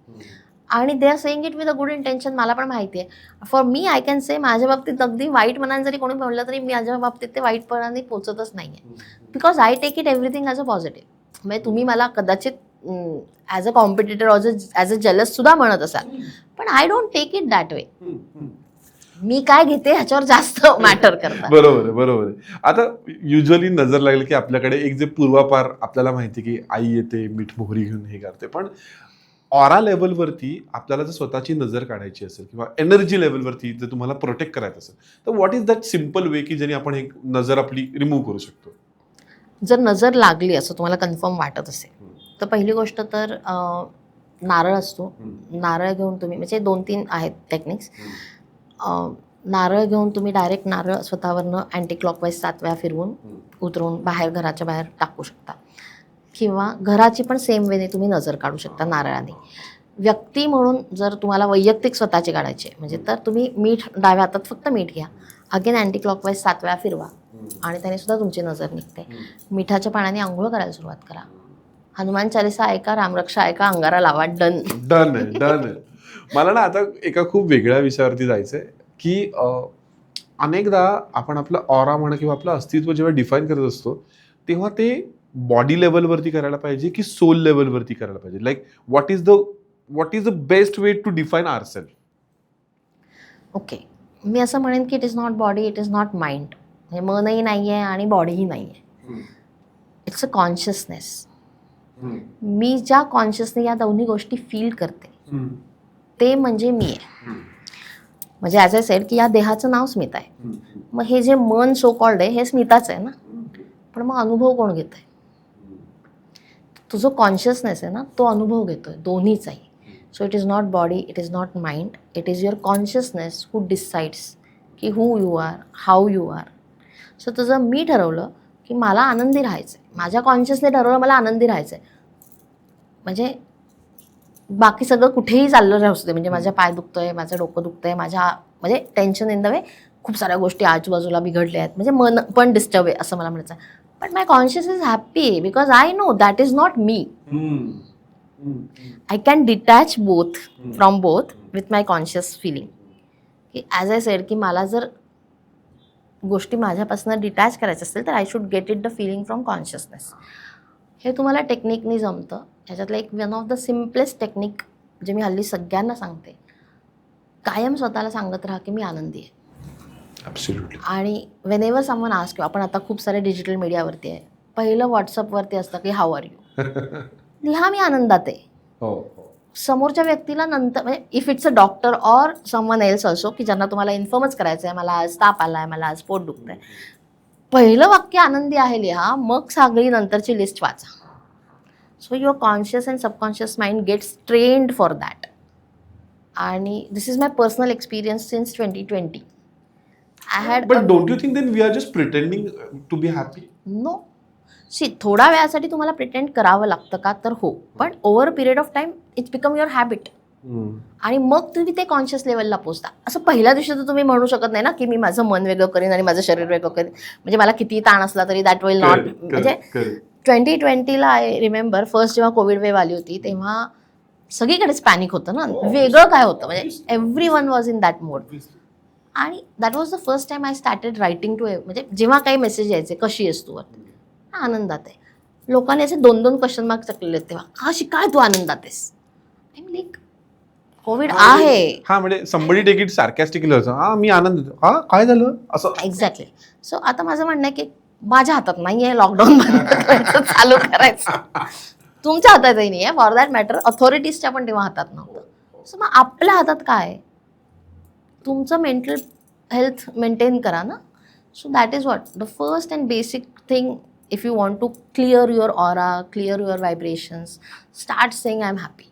Speaker 2: आणि they are saying it with a good intention. मला पण माहिती आहे. For me I can say, माझ्या बाबतीत अगदी वाईट मनाने जरी कोणी बोललं तरी माझ्या बाबतीत ते वाईटपणाने पोचतच नाही आहे, because I take it everything as a positive. म्हणजे तुम्ही मला कदाचित as a competitor as a jealous सुद्धा म्हणत असाल, पण I don't take it that way. मी काय घेते ह्याच्यावर जास्त मॅटर करतात.
Speaker 1: बरोबर आहे, बरोबर आहे. आता युजली नजर लागली की आपल्याकडे एक जे पूर्वापार आपल्याला माहिती की आई येते मीठ मोहरी घेऊन हे करते, पण ऑरा लेवलवरती आपल्याला जर स्वतःची नजर काढायची असेल किंवा एनर्जी लेवलवरती जर तुम्हाला प्रोटेक्ट करायचं असेल, तर what is that simple way की ज्याने आपण एक नजर आपली रिमूव्ह करू शकतो?
Speaker 2: जर नजर लागली असं तुम्हाला कन्फर्म वाटत असेल तर पहिली गोष्ट तर नारळ असतो, नारळ घेऊन तुम्ही, म्हणजे 2-3 आहेत टेक्निक्स. नारळ घेऊन तुम्ही डायरेक्ट नारळ स्वतःवरनं अँटी क्लॉकवाईज 7 वेळा फिरवून उतरवून बाहेर, घराच्या बाहेर टाकू शकता, किंवा घराची पण सेम वेने तुम्ही नजर काढू शकता नारळाने. व्यक्ती म्हणून जर तुम्हाला वैयक्तिक स्वतःची काढायची आहे म्हणजे, तर तुम्ही मीठ डाव्या हातात फक्त मीठ घ्या, अगेन अँटी क्लॉकवाईज 7 वेळा फिरवा, आणि त्याने सुद्धा तुमची नजर निघते. मिठाच्या पाण्याने आंघोळ करायला सुरुवात करा, हनुमान चालीसा ऐका, रामरक्षा ऐका, अंगारा लावा. डन
Speaker 1: डन आहे, डन आहे. मला ना आता एका खूप वेगळ्या विषयावरती जायचंय की अनेकदा आपण आपलं ऑरा म्हणा किंवा आपलं अस्तित्व जेव्हा डिफाईन करत असतो, तेव्हा ते बॉडी लेवलवरती करायला पाहिजे की सोल लेवलवरती करायला पाहिजे? Like what is the best way to define our self?
Speaker 2: Okay, मी असं म्हणेन की it is not body, it is not mind. म्हणजे मनही नाही आहे आणि बॉडीही नाही आहे. It's a consciousness. मी ज्या कॉन्शियसने या दोन्ही गोष्टी फील करते ते म्हणजे मी आहे. म्हणजे ॲज आय सेड की या देहाचं नाव स्मिता आहे. मग हे जे मन सो कॉल्ड आहे हे स्मिताच आहे ना, पण मग अनुभव कोण घेत आहे? तो जो कॉन्शियसनेस आहे ना तो अनुभव घेतोय, दोन्हीच आहे. So it is not body, it is not mind, it is your consciousness who decides की who you are, how you are. So तुझं मी ठरवलं की मला आनंदी राहायचं आहे, माझ्या कॉन्शियसने ठरवलं मला आनंदी राहायचं आहे, म्हणजे बाकी सगळं कुठेही चाललं राहू दे. म्हणजे माझ्या पाय दुखतोय, माझं डोकं दुखतंय, माझ्या म्हणजे टेन्शन इन द वे, खूप साऱ्या गोष्टी आजूबाजूला बिघडल्या आहेत, म्हणजे मन पण डिस्टर्ब आहे असं मला म्हणायचं आहे. But my conscious is happy because I know that is not me. I can detach both from both with my conscious feeling. की ॲज आय सेड की मला जर गोष्टी माझ्यापासून डिटॅच करायच्या असतील तर I should get it the feeling from consciousness. हे तुम्हाला टेक्निकनी जमतं. ह्याच्यातलं एक one of the simplest technique जे मी हल्ली सगळ्यांना सांगते, कायम स्वतःला सांगत राहा की मी आनंदी आहे.
Speaker 1: ॲब्सोल्युटली.
Speaker 2: आणि वेनेवर समवन आस्क यू, आपण आता खूप सारे डिजिटल मीडियावरती आहे, पहिलं व्हॉट्सअपवरती असतं की हाऊ आर यू. लिहा मी आनंदात आहे. समोरच्या व्यक्तीला नंतर म्हणजे if it's a doctor or someone else also की ज्यांना तुम्हाला इन्फॉर्मच करायचं आहे, मला आज ताप आलाय, मला आज पोट दुखतंय, पहिलं वाक्य आनंदी आहे लिहा, मग सगळी नंतरची लिस्ट वाचा. So your conscious and subconscious mind gets trained for that. आणि this is my personal experience since 2020. I had
Speaker 1: but don't you think then we are just pretending to be happy?
Speaker 2: No. थोड्या वेळासाठी तुम्हाला pretend करावं लागतं का, तर हो, पण over period of time it's become your habit. आणि मग तुम्ही ते कॉन्शियस लेवलला पोहोचता. असं पहिल्या दिवशी तर तुम्ही म्हणू शकत नाही ना की मी माझं मन वेगळं करीन आणि माझं शरीर वेगळं करीन, म्हणजे मला किती ताण असला तरी दॅट विल नॉट. म्हणजे 2020ला आय रिमेंबर फर्स्ट जेव्हा कोविड वेव्ह आली होती तेव्हा सगळीकडेच पॅनिक होतं ना, वेगळं काय होतं, म्हणजे every one was in that mode. आणि that was the first time I started writing to, म्हणजे जेव्हा काही मेसेज यायचे, कशी आहेस तू, आनंदात आहे. लोकांनी असे 2-2 क्वेश्चन मार्क टाकलेले तेव्हा, कशी काय तू आनंदात आहेस? आय एम लाईक कोविड आहे.
Speaker 1: हा, म्हणजे somebody take it sarcastically also. हा, मी आनंद, हा काय झालं असं.
Speaker 2: एक्झॅक्टली. सो आता माझं म्हणणं आहे की माझ्या हातात नाहीये लॉकडाऊन बंद करायचं, चालू करायचं, तुमच्या हातातही नाही आहे, फॉर दॅट मॅटर अथॉरिटीजच्या पण तेव्हा हातात नव्हतं. सो मग आपल्या हातात काय आहे? तुमचं मेंटल हेल्थ मेंटेन करा ना. So that is what the first and basic thing. If you want to clear your aura, clear your vibrations, start saying I am happy.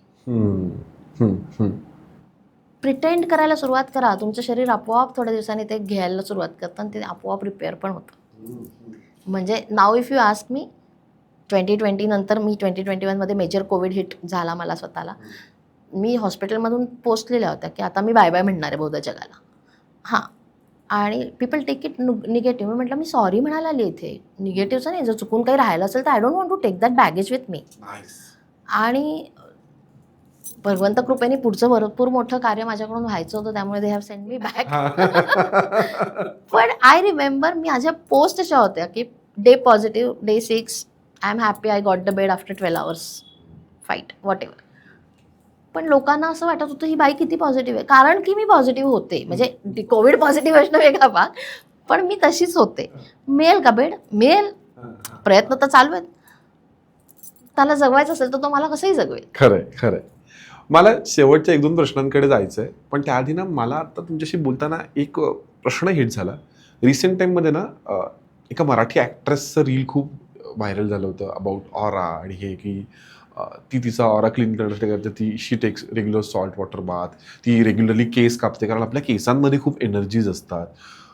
Speaker 2: Pretend करायला सुरुवात करा. तुमचं शरीर आपोआप थोड्या दिवसांनी ते घ्यायला सुरुवात करतं आणि ते आपोआप रिपेअर पण होतं. म्हणजे now if you ask me, 2020 नंतर मी 2021मध्ये मेजर कोविड हिट झाला मला स्वतःला. मी हॉस्पिटलमधून पोचलेल्या होत्या की आता मी बाय बाय म्हणणार आहे बौद्ध जगाला. हां, आणि पीपल टेक इट निगेटिव्ह. मी म्हटलं मी सॉरी म्हणायला आली इथे, निगेटिव्हचं नाही. जर चुकून काही राहिलं असेल तर I don't want to take that baggage with me. आणि भगवंत कृपेने पुढचं भरपूर मोठं कार्य माझ्याकडून व्हायचं होतं, त्यामुळे they have send me back. पण आय रिमेंबर मी माझ्या पोस्ट अशा होत्या की day positive, day 6 I am happy, I got the bed after 12 hours fight, what ever. पण लोकांना असं वाटत होतं ही बाई किती पॉझिटिव्ह आहे, कारण की मी पॉझिटिव्ह होते. म्हणजे कोविड पॉझिटिव्ह असणं वेगळा भाग, पण मी तशीच होते. मिळेल का बेड? मिळेल. प्रयत्न तर चालू आहेत. त्याला जगवायचं असेल तर तो मला कसंही जगवेल.
Speaker 1: खरंय खरंय. मला शेवटच्या 1-2 प्रश्नांकडे जायचं आहे, पण त्याआधी ना मला आता तुमच्याशी बोलताना एक प्रश्न हिट झाला. रिसेंट टाईममध्ये ना एका मराठी ॲक्ट्रेसचं रील खूप व्हायरल झालं होतं अबाउट ऑरा आणि हे की ती तिचा ऑरा क्लीन करण्यासाठी करते, ती she takes regular salt water bath, ती रेग्युलरली केस कापते कारण आपल्या केसांमध्ये खूप एनर्जीज असतात.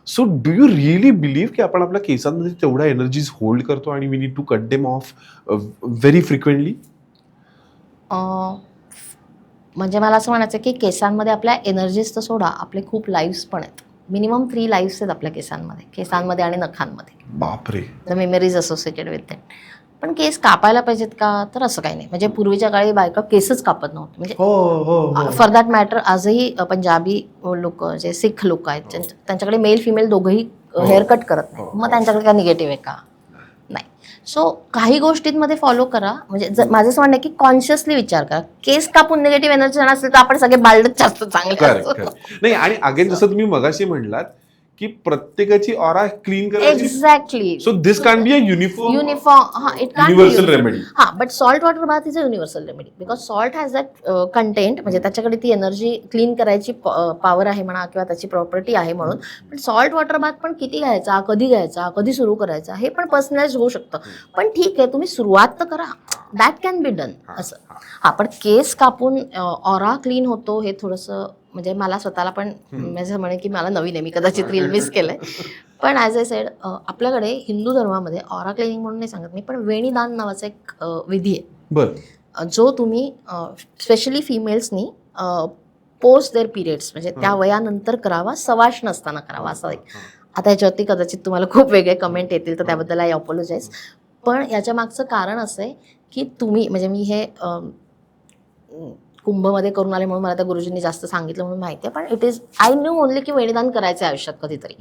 Speaker 1: So do you really believe की आपण आपल्या केसांमध्ये तेवढ्या एनर्जीज होल्ड करतो आणि we need to cut them off very frequently?
Speaker 2: म्हणजे मला असं म्हणायचं की केसांमध्ये आपल्या एनर्जीज तर सोडा, आपले खूप लाईव्स पण आहेत. मिनिमम 3 लाईव्स आहेत आपल्या केसांमध्ये आणि नखांमध्ये.
Speaker 1: बापरे.
Speaker 2: The memories associated with that. पण केस कापायला पाहिजेत का, तर असं काही नाही. म्हणजे पूर्वीच्या काळी बायका केसच कापत नव्हते. म्हणजे फॉर दॅट मॅटर आजही पंजाबी लोक, जे सिख लोक आहेत, त्यांच्याकडे मेल फिमेल दोघंही हेअर कट करत नाही. मग त्यांच्याकडे काय निगेटिव्ह आहे का? नाही. सो काही गोष्टींमध्ये फॉलो करा. म्हणजे माझं असं म्हणणं आहे की कॉन्शियसली विचार करा. केस कापून निगेटिव्ह एनर्जी जाणार असेल तर आपण सगळे बालडच जास्त चांगले असतो.
Speaker 1: नाही, आणि अगेन जसं तुम्ही मगाशी म्हणलात की प्रत्येकाची ऑरा क्लीन करायची.
Speaker 2: Exactly.
Speaker 1: So this can be a uniform
Speaker 2: it can
Speaker 1: universal remedy.
Speaker 2: हां, but salt water bath is a universal remedy because salt has that content. म्हणजे त्याच्याकडे ती एनर्जी क्लीन करायची पॉवर आहे म्हणा, किंवा त्याची प्रॉपर्टी आहे म्हणून. पण सॉल्ट वॉटर बाथ पण किती घ्यायचा, कधी सुरू करायचा, हे पण पर्सनलाइज होऊ शकतं. पण ठीक आहे, तुम्ही सुरुवात तर करा. That can be done. असं हां, पण केस कापून ऑरा क्लीन होतो हे थोडंसं, म्हणजे मला स्वतःला पण माझं म्हणे की मला नवीन आहे, मी कदाचित रील मिस केलंय. पण ॲज आय सेड, आपल्याकडे हिंदू धर्मामध्ये ऑरा क्लिनिंग म्हणून नाही सांगत मी, पण वेणीदान नावाचा एक विधी आहे, जो तुम्ही स्पेशली फिमेल्सनी पोस्ट देअर पिरियड्स, म्हणजे त्या वयानंतर करावा, सवाश नसताना करावा. असं एक. आता याच्यावरती कदाचित तुम्हाला खूप वेगळे कमेंट येतील, तर त्याबद्दल आय अपोलोजाईज. पण याच्या मागचं कारण असं आहे की तुम्ही, म्हणजे मी हे कुंभमध्ये करून आले म्हणून मला त्या गुरुजींनी जास्त सांगितलं म्हणून माहिती आहे, पण it is I new only की वेणीदान करायचं आहे आयुष्यात कधीतरी.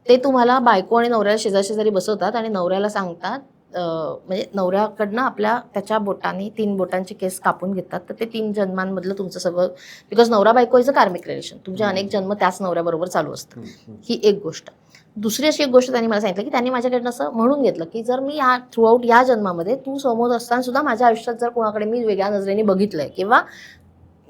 Speaker 2: ते तुम्हाला बायको आणि नवऱ्याला शेजारी बसवतात आणि नवऱ्याला सांगतात, म्हणजे नवऱ्याकडनं त्याच्या बोटांनी 3 बोटांचे केस कापून घेतात. तर ते 3 जन्मांमधलं तुमचं सगळं, बिकॉज नवरा बायको इज अ कार्मिक रिलेशन, तुमचे अनेक जन्म त्याच नवऱ्याबरोबर चालू असतं. ही एक गोष्ट. दुसरी अशी एक गोष्ट त्यांनी मला सांगितलं की त्यांनी माझ्याकडनं असं म्हणून घेतलं की जर मी थ्रूआउट या जन्मामध्ये तू समोर असताना सुद्धा माझ्या आयुष्यात जर कोणाकडे मी वेगळ्या नजरेने बघितलंय, किंवा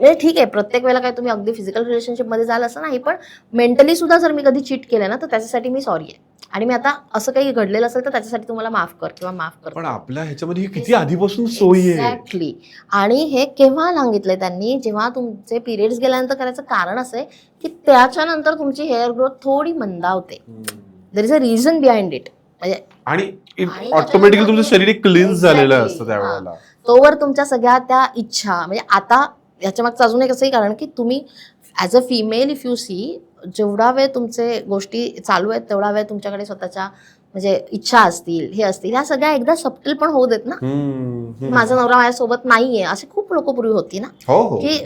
Speaker 2: म्हणजे ठीक आहे, प्रत्येक वेळेला काय तुम्ही अगदी फिजिकल रिलेशनशिपमध्ये जाल असं नाही, पण मेंटली सुद्धा जर मी कधी चीट केलं ना तर त्याच्यासाठी मी सॉरी आहे. आणि मी आता असं काही घडलेलं असेल तर त्याच्यासाठी तुम्हाला माफ कर किंवा माफ
Speaker 1: पण
Speaker 2: करतो.
Speaker 1: आपल्या ह्याच्यामध्ये ही किती आधीपासून सोयी आहे.
Speaker 2: एक्झॅक्टली. आणि हे केव्हा सांगितलंय त्यांनी, जेव्हा तुमचे पिरियड्स गेल्यानंतर करायचं कारण असं आहे की त्याच्यानंतर तुमची हेअर ग्रोथ थोडी मंदावते. There is a reason behind it. म्हणजे
Speaker 1: आणि
Speaker 2: आणि
Speaker 1: ऑटोमॅटिकली तुमचं शरीर क्लीन्स झालेलं
Speaker 2: Exactly.
Speaker 1: असतं त्यावेळेला.
Speaker 2: तोवर तुमच्या सगळ्या त्या इच्छा, म्हणजे आता याच्या मागचं अजून एक असंही कारण की तुम्ही as a female if you see, जेवढा वेळ तुमचे गोष्टी चालू आहेत तेवढा वेळ तुमच्याकडे स्वतःच्या म्हणजे इच्छा असतील, हे असतील, ह्या सगळ्या एकदा सबटल पण होऊ देत ना. माझा नवरा माझ्यासोबत नाहीये, असे खूप लोक पूर्वी होती ना,
Speaker 1: हो हो.
Speaker 2: की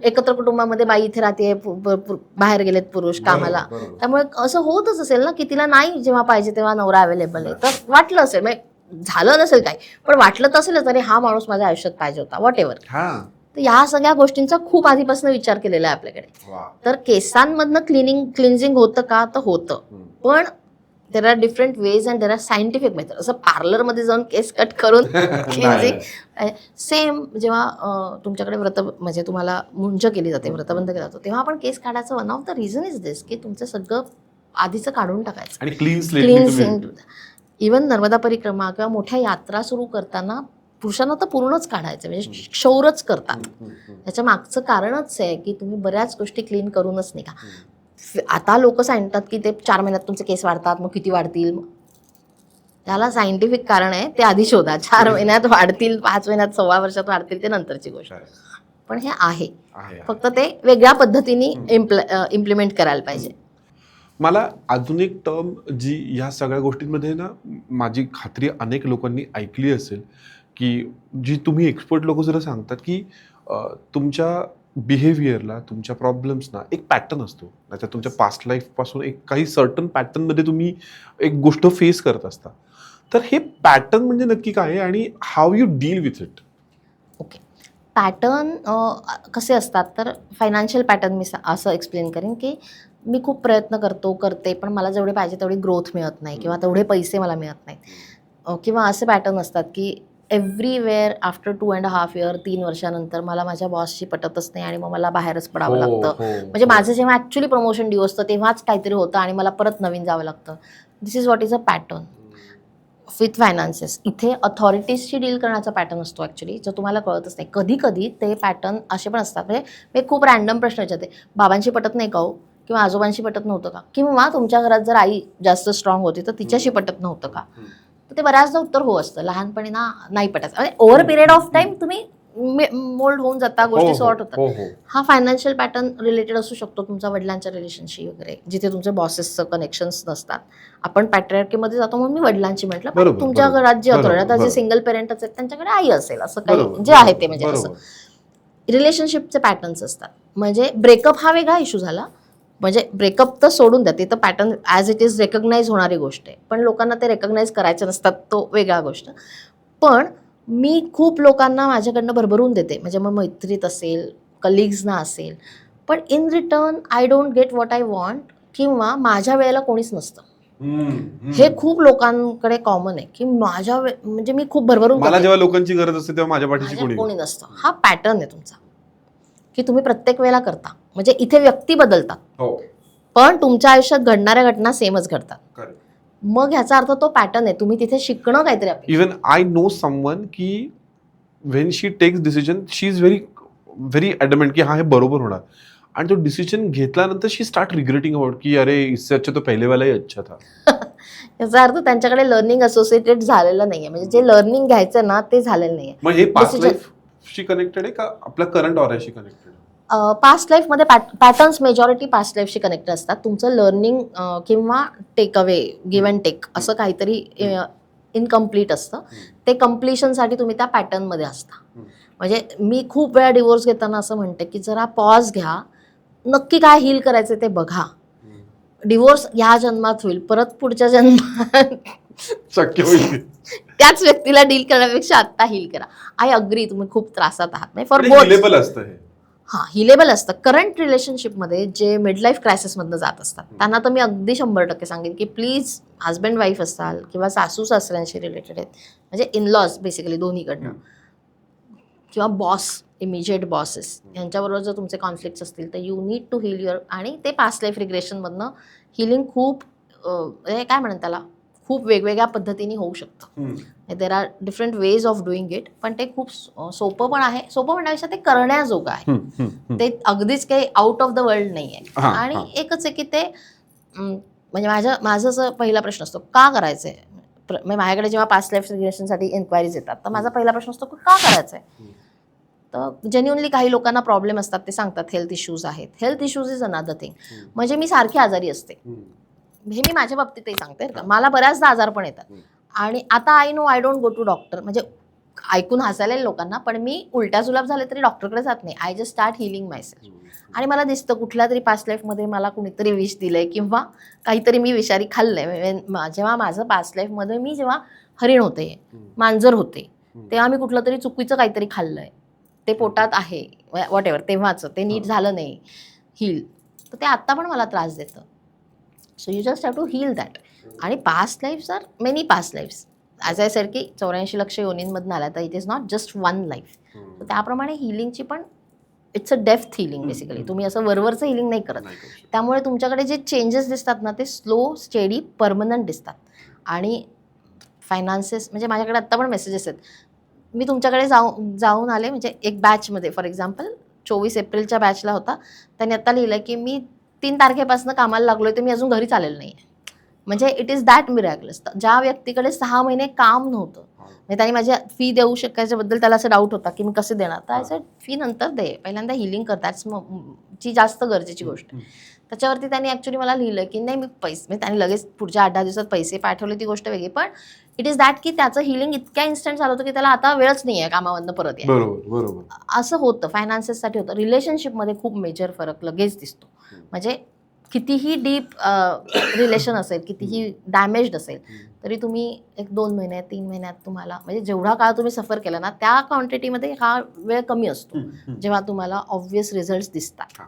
Speaker 2: एकत्र कुटुंबामध्ये बाई इथे राहते, बाहेर गेलेत पुरुष कामाला,
Speaker 1: बरोबर.
Speaker 2: त्यामुळे असं होतच असेल ना की तिला नाही जेव्हा पाहिजे तेव्हा नवरा अवेलेबल आहे, तर वाटलं असेल, म्हणजे झालं नसेल काय, पण वाटलं तर असेलच, अरे हा माणूस माझ्या आयुष्यात पाहिजे होता, व्हॉट एव्हर.
Speaker 1: हा.
Speaker 2: तर ह्या सगळ्या गोष्टींचा खूप आधीपासून विचार केलेला आहे आपल्याकडे.
Speaker 1: वा.
Speaker 2: तर केसांमधनं क्लिन्झिंग होतं का, तर होतं, पण there are different ways and there are scientific method. असं पार्लरमध्ये जाऊन केस कट करून क्लिन्झिंग सेम. जेव्हा तुमच्याकडे म्हणजे तुम्हाला मुंज केली जाते, व्रतबंध केला जातो, तेव्हा आपण केस काढायचं. One of the reason is this की तुमचं सगळं आधीचं काढून टाकायचं
Speaker 1: आणि क्लीन
Speaker 2: क्लिन्झिंग. इव्हन नर्मदा परिक्रमा किंवा मोठ्या यात्रा सुरू करताना पुरुषांना तर पूर्णच काढायचं, म्हणजे क्षौरच करतात. त्याच्या मागचं कारणच आहे की तुम्ही बऱ्याच गोष्टी क्लीन करूनच निघा. आता लोक सांगतात की ते 4 महिन्यात तुमचे केस वाढतात, मग किती वाढतील, त्याला सायंटिफिक कारण आहे, ते आधी शोधा. 4 महिन्यात वाढतील, 5 महिन्यात, 1.25 वर्षात वाढतील, ते नंतरची गोष्ट. पण हे आहे, फक्त ते वेगळ्या पद्धतीने इम्प्लिमेंट करायला पाहिजे.
Speaker 1: मला अजून एक टर्म जी ह्या सगळ्या गोष्टींमध्ये ना, माझी खात्री अनेक लोकांनी ऐकली असेल, की जी तुम्ही एक्सपर्ट लोक जरा सांगतात की तुमच्या बिहेवियरला, तुमच्या प्रॉब्लेम्सना एक पॅटर्न असतो. त्याच्यात तुमच्या पास्ट लाईफपासून एक काही सर्टन पॅटर्नमध्ये तुम्ही एक गोष्ट फेस करत असता. तर हे पॅटर्न म्हणजे नक्की काय आहे आणि how you deal with it?
Speaker 2: Okay, pattern कसे असतात, तर फायनान्शियल पॅटर्न मी असं एक्सप्लेन करेन की मी खूप प्रयत्न करते, पण मला जेवढे पाहिजे तेवढी ग्रोथ मिळत नाही किंवा तेवढे पैसे मला मिळत नाहीत. किंवा असे पॅटर्न असतात की एव्हरीवेअर आफ्टर 2.5 इयर, 3 वर्षानंतर मला माझ्या बॉसशी पटतच नाही आणि मग मला बाहेरच पडावं लागतं. म्हणजे माझं जेव्हा ॲक्च्युली प्रमोशन ड्यू असतं तेव्हाच काहीतरी होतं आणि मला परत नवीन जावं लागतं. This is what is a pattern with finances. इथे अथॉरिटीजशी डील करण्याचा पॅटर्न असतो ॲक्च्युली, जो तुम्हाला कळतच नाही. कधी कधी ते पॅटर्न असे पण असतात, म्हणजे मी खूप रॅन्डम प्रश्न विचारते, बाबांशी पटत नाही का हो, किंवा आजोबांशी पटत नव्हतं का, किंवा तुमच्या घरात जर आई जास्त स्ट्रॉंग होती तर तिच्याशी पटत नव्हतं का. तर ते बऱ्याचदा उत्तर हो असतं. लहानपणी ना नाही पटायचं, म्हणजे ओव्हर पिरियड ऑफ टाइम तुम्ही मोल्ड होऊन जाता, गोष्टी सॉर्ट होतात. हा फायनान्शियल पॅटर्न रिलेटेड असू शकतो तुमच्या वडिलांच्या रिलेशनशी वगैरे, जिथे तुमचे बॉसेसचं कनेक्शन्स नसतात. आपण पॅट्रियार्कीमध्ये जातो म्हणून मी वडिलांची म्हटलं, पण तुमच्या घरात जे अथॉरिटी, आता जे सिंगल पेरेंटच आहेत त्यांच्याकडे आई असेल, असं काही जे आहे ते, म्हणजे असं रिलेशनशिपचे पॅटर्न्स असतात. म्हणजे ब्रेकअप हा वेगळा इश्यू झाला, म्हणजे ब्रेकअप तर सोडून द्या, ते तर pattern as it is recognise होणारी गोष्ट आहे, पण लोकांना ते रेकग्नाइज करायचे नसतात, तो वेगळा गोष्ट. पण मी खूप लोकांना माझ्याकडनं भरभरून देते, म्हणजे मग मैत्रीत असेल, कलिग्सना असेल, पण in return I don't get what I want, किंवा माझ्या वेळेला कोणीच नसतं. हे खूप लोकांकडे कॉमन आहे की म्हणजे मी खूप भरभरून,
Speaker 1: मला जेव्हा लोकांची गरज असते तेव्हा माझ्या पाठीशी
Speaker 2: कोणी नसतं. हा पॅटर्न आहे तुमचा की तुम्ही प्रत्येक वेळेला करता, म्हणजे इथे व्यक्ती बदलतात पण तुमच्या आयुष्यात घडणाऱ्या घटना सेमच घडतात. मग ह्याचा अर्थ तो पॅटर्न आहे, तुम्ही तिथे शिकणं काहीतरी.
Speaker 1: इवन आय नो समवन की when she takes decision she is very adamant की हा हे बरोबर होणार, आणि तो डिसिजन घेतल्यानंतर शी स्टार्ट रिग्रेटिंग अबाउट की अरे इससे अच्छा तो पहले वाला ही अच्छा था.
Speaker 2: याचा अर्थ त्यांच्याकडे लर्निंग असोसिएटेड झालेलं नाहीये, म्हणजे जे लर्निंग घ्यायचं ना ते झालेलं नाहीये.
Speaker 1: म्हणजे हे पास्ट लाईफशी कनेक्टेड आहे का आपल्या करंट ऑराशी कनेक्टेड?
Speaker 2: पास्ट लाईफमध्ये पॅटर्न्स मेजॉरिटी पास्ट लाईफशी कनेक्टेड असतात. तुमचं लर्निंग किंवा take away, give and take असं काहीतरी इनकम्प्लीट असतं. ते कम्प्लिशनसाठी तुम्ही त्या पॅटर्नमध्ये असता. म्हणजे मी खूप वेळा डिवोर्स घेताना असं म्हणते की जरा पॉज घ्या, नक्की काय हील करायचं ते बघा. डिवोर्स ह्या जन्मात होईल, परत पुढच्या जन्मात
Speaker 1: शक्य होईल
Speaker 2: त्याच व्यक्तीला डील करण्यापेक्षा आत्ता हील करा. आय अग्री, तुम्ही खूप त्रासात आहात, फॉर बोथ.
Speaker 1: हिलेबल असतं हे.
Speaker 2: हां, हिलेबल असतं. करंट रिलेशनशिपमध्ये जे मिड लाईफ क्रायसिसमधनं जात असतात त्यांना तर मी अगदी 100% सांगेन की प्लीज, हजबंड वाईफ असाल किंवा सासू सासऱ्यांशी रिलेटेड आहेत, म्हणजे इनलॉज बेसिकली दोन्हीकडनं, किंवा बॉस इमिजिएट बॉसेस यांच्याबरोबर जर तुमचे कॉन्फ्लिक्ट्स असतील तर you need to heal your, आणि ते पास्ट लाईफ रिग्रेशनमधनं हिलिंग खूप म्हणजे काय म्हणतात त्याला, खूप वेगवेगळ्या पद्धतीने होऊ शकतं. There are different ways of doing it, पण ते खूप सोपं पण आहे. सोपं म्हणण्यापेक्षा ते करण्याजोगं आहे. ते अगदीच काही आउट ऑफ द वर्ल्ड नाही आहे. आणि एकच आहे की ते म्हणजे माझं असं पहिला प्रश्न असतो, का करायचं आहे. म्हणजे माझ्याकडे जेव्हा पास्ट लाईफ रिग्रेशनसाठी एन्क्वायरीज येतात तर माझा पहिला प्रश्न असतो, का करायचं आहे. तर जेन्युअनली काही लोकांना प्रॉब्लेम असतात, ते सांगतात हेल्थ इश्यूज आहेत. Health issues is another thing. म्हणजे मी सारखी आजारी असते, हे मी माझ्या बाबतीतही सांगते का, मला बऱ्याचदा आजार पण येतात. आणि आता I know I don't go to doctor, म्हणजे ऐकून हसायला येईल लोकांना, पण मी उलट्या जुलाब झाले तरी डॉक्टरकडे जात नाही. I just start healing myself. आणि मला दिसतं कुठल्या तरी पास्ट लाईफमध्ये मला कुणीतरी विष दिलंय किंवा काहीतरी मी विषारी खाल्लंय. जेव्हा माझं पास्ट लाईफमध्ये मी जेव्हा हरिण होते, मांजर होते, तेव्हा मी कुठलं तरी चुकीचं काहीतरी खाल्लंय, ते पोटात आहे वॉट एव्हर, तेव्हाचं ते नीट झालं नाही हील, तर ते आत्ता पण मला त्रास देतं. So you just have to heal that. आणि past lives are many past lives. As I said की 84 लक्ष योनींमधून आल्या, तर it is not just one life. तर त्याप्रमाणे हिलिंगची पण it's a depth healing basically. तुम्ही असं वरवरचं हिलिंग नाही करत. त्यामुळे तुमच्याकडे जे चेंजेस दिसतात ना, ते स्लो स्टेडी परमनंट दिसतात. आणि फायनान्सेस म्हणजे माझ्याकडे आत्ता पण मेसेजेस आहेत. मी तुमच्याकडे जाऊन आले, म्हणजे एक बॅचमध्ये फॉर एक्झाम्पल 24 एप्रिलच्या बॅचला होता, त्यांनी आत्ता लिहिलं की मी 3 तारखेपासून कामाला लागलोय, तर मी अजून घरी चालेल नाही. म्हणजे इट इज दॅट मिरॅक्युलस. ज्या व्यक्तीकडे 6 महिने काम नव्हतं, म्हणजे त्यांनी माझी फी देऊ शकायच्याबद्दल त्याला असं डाऊट होता की मी कसे देणार, तर आय सेड फी नंतर दे, पहिल्यांदा हिलिंग कर, दॅट्स ची जास्त गरजेची गोष्ट. त्याच्यावरती त्यांनी ॲक्च्युली मला लिहिलं की नाही मी पैसे, म्हणजे त्यांनी लगेच पुढच्या 8-10 दिवसात पैसे पाठवले, ती गोष्ट वेगळी, पण इट इज दॅट की त्याचं हिलिंग इतक्या इन्स्टंट झालं होतं की त्याला आता वेळच नाही आहे कामामधनं परत यायला.
Speaker 1: बरोबर.
Speaker 2: असं होतं, फायनान्सेससाठी होतं. रिलेशनशिपमध्ये खूप मेजर फरक लगेच दिसतो. म्हणजे कितीही डीप रिलेशन असेल, कितीही डॅमेज्ड असेल, तरी तुम्ही 1-2 महिन्यात 3 महिन्यात तुम्हाला, म्हणजे जेवढा काळ तुम्ही सफर केला ना, त्या क्वांटिटीमध्ये हा वेळ कमी असतो जेव्हा तुम्हाला ऑब्व्हियस रिझल्ट्स दिसतात.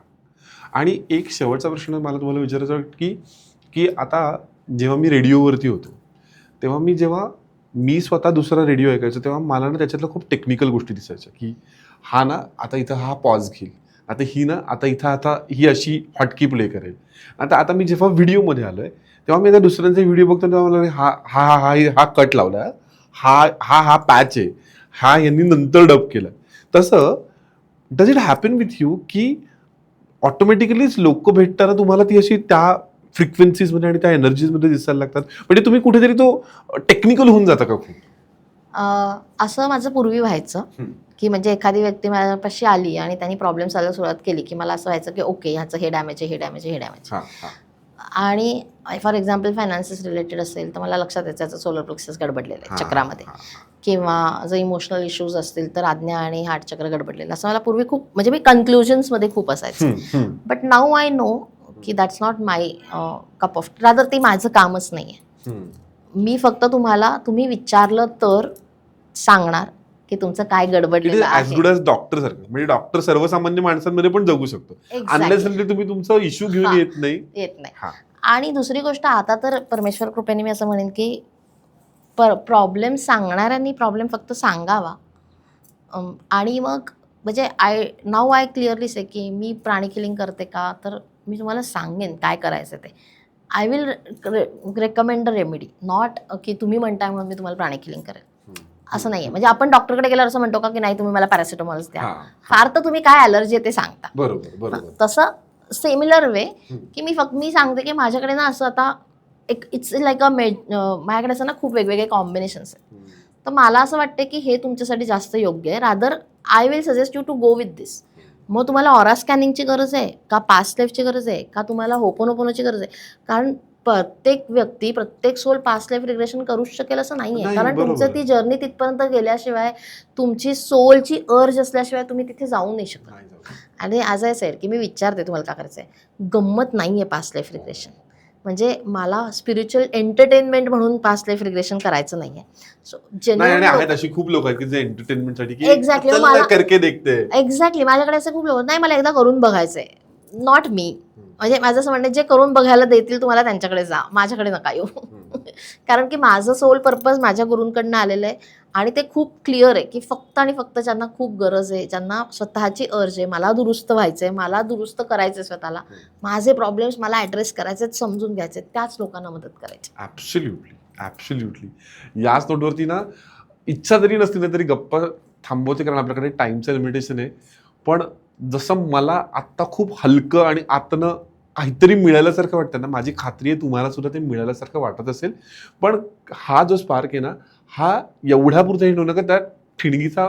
Speaker 1: आणि एक शेवटचा प्रश्न मला तुम्हाला विचारायचा आहे की आता जेव्हा मी रेडिओवरती होतो, तेव्हा जेव्हा मी स्वतः दुसरा रेडिओ ऐकायचो, तेव्हा मला ना त्याच्यातल्या खूप टेक्निकल गोष्टी दिसायच्या, की हा ना आता इथं हा पॉज घेईल, आता ही ना आता ही अशी हॉटकी प्ले करेल. आता मी जेव्हा व्हिडिओमध्ये आलोय, तेव्हा मी आता दुसऱ्यांचे व्हिडिओ बघतो, तेव्हा मला हा कट लावला, हा पॅच आहे, हा यांनी नंतर डब केला. तसं does it happen with you की ऑटोमॅटिकलीच लोक भेटताना तुम्हाला ती अशी त्या फ्रिक्वेन्सीजमध्ये आणि त्या एनर्जीजमध्ये दिसायला लागतात, म्हणजे तुम्ही कुठेतरी तो टेक्निकल होऊन जाता का खूप?
Speaker 2: असं माझं पूर्वी व्हायचं की म्हणजे एखादी व्यक्ती माझ्यापाशी आली आणि त्यांनी प्रॉब्लेम सॉल्व्ह सुरुवात केली की मला असं व्हायचं की ओके, ह्याचं हे डॅमेज आहे. आणि फॉर एक्झाम्पल फायनान्सेस रिलेटेड असेल तर मला लक्षात यायचं याचं सोलर प्लेक्सस गडबडलेलं आहे चक्रामध्ये, किंवा जर इमोशनल इश्यूज असतील तर आज्ञा आणि हार्ट चक्र गडबडलेलं, असं मला पूर्वी खूप, म्हणजे मी कन्क्लुजन्समध्ये खूप असायचं. बट नाऊ आय नो की that's not my cup of, rather ते माझं कामच नाही आहे. मी फक्त तुम्ही विचारलं तर सांगणार की तुमचं काय गडबडलेलं आहे.
Speaker 1: ॲज गुड ॲज डॉक्टर सारखं, म्हणजे डॉक्टर सर्वसामान्य माणसांमध्ये पण जगू शकतो, अनलेस तुम्ही तुमचा इश्यू घेऊन येत नाही.
Speaker 2: आणि दुसरी गोष्ट, आता तर परमेश्वर कृपेने मी असं म्हणेन की प्रॉब्लेम सांगणाऱ्यांनी प्रॉब्लेम फक्त सांगावा. आणि मग म्हणजे आय क्लिअरली से की मी प्राणी किलिंग करते का, तर मी तुम्हाला सांगेन काय करायचं ते. I will recommend a remedy, not की तुम्ही म्हणताय म्हणून मी तुम्हाला प्राणी किलिंग करेल, असं नाहीये. म्हणजे आपण डॉक्टरकडे गेल्यावर असं म्हणतो का की नाही तुम्ही मला पॅरासिटामॉलच द्या, फार तर तुम्ही काय ॲलर्जी आहे ते सांगता.
Speaker 1: बरोबर.
Speaker 2: तसं सिमिलर वे की मी सांगते की माझ्याकडे ना असं आता इट्स लाईक माझ्याकडे असं ना खूप वेगवेगळे कॉम्बिनेशन्स आहेत, तर मला असं वाटतं की हे तुमच्यासाठी जास्त योग्य आहे. Rather I will suggest you to go with this. मग तुम्हाला ऑरा स्कॅनिंगची गरज आहे का, पास्ट लाईफची गरज आहे का, तुम्हाला होपोनोपोनोची गरज आहे, कारण प्रत्येक व्यक्ती, प्रत्येक सोल पास्ट लाईफ रिग्रेशन करूच शकेल असं नाही आहे. कारण तुमचं ती जर्नी तिथपर्यंत गेल्याशिवाय, तुमची सोलची अर्ज असल्याशिवाय तुम्ही तिथे जाऊ नाही शकत. आणि ॲज आय सेड की मी विचारते तुम्हाला काय करायचं आहे, गंमत नाही आहे पास्ट लाईफ रिग्रेशन. म्हणजे मला स्पिरिच्युअल एंटरटेनमेंट म्हणून पास्ट लाईफ रिग्रेशन करायचं नाही आहे. सो
Speaker 1: आहेत अशी खूप लोक आहेत की जे एंटरटेनमेंटसाठी
Speaker 2: एक्झॅक्टली माझ्याकडे असं खूप लोक नाही, मला एकदा करून बघायचंय, नॉट मी. म्हणजे माझं असं म्हणणं, जे करून बघायला देतील तुम्हाला त्यांच्याकडे जा, माझ्याकडे नका येऊ. कारण की माझं सोल पर्पज माझ्या गुरूंकडनं आलेलं आहे आणि ते खूप क्लिअर आहे की फक्त आणि फक्त ज्यांना खूप गरज आहे, ज्यांना स्वतःची अर्ज आहे, मला दुरुस्त व्हायचंय, मला दुरुस्त करायचंय स्वतःला, माझे प्रॉब्लेम्स मला ॲड्रेस करायचे, समजून घ्यायचे, त्याच लोकांना मदत करायची.
Speaker 1: ॲब्सोल्युटली. याच नोटवरती ना, इच्छा जरी नसली ना तरी गप्पा थांबवते, कारण आपल्याकडे टाईमचं लिमिटेशन आहे. पण जसं मला आत्ता खूप हलकं आणि आतनं काहीतरी मिळाल्यासारखं वाटतं ना, माझी खात्री आहे तुम्हाला सुद्धा ते मिळाल्यासारखं वाटत असेल. पण हा जो स्पार्क आहे ना, हा एवढ्यापुरता हिंड होऊ नका, त्या ठिणगीचा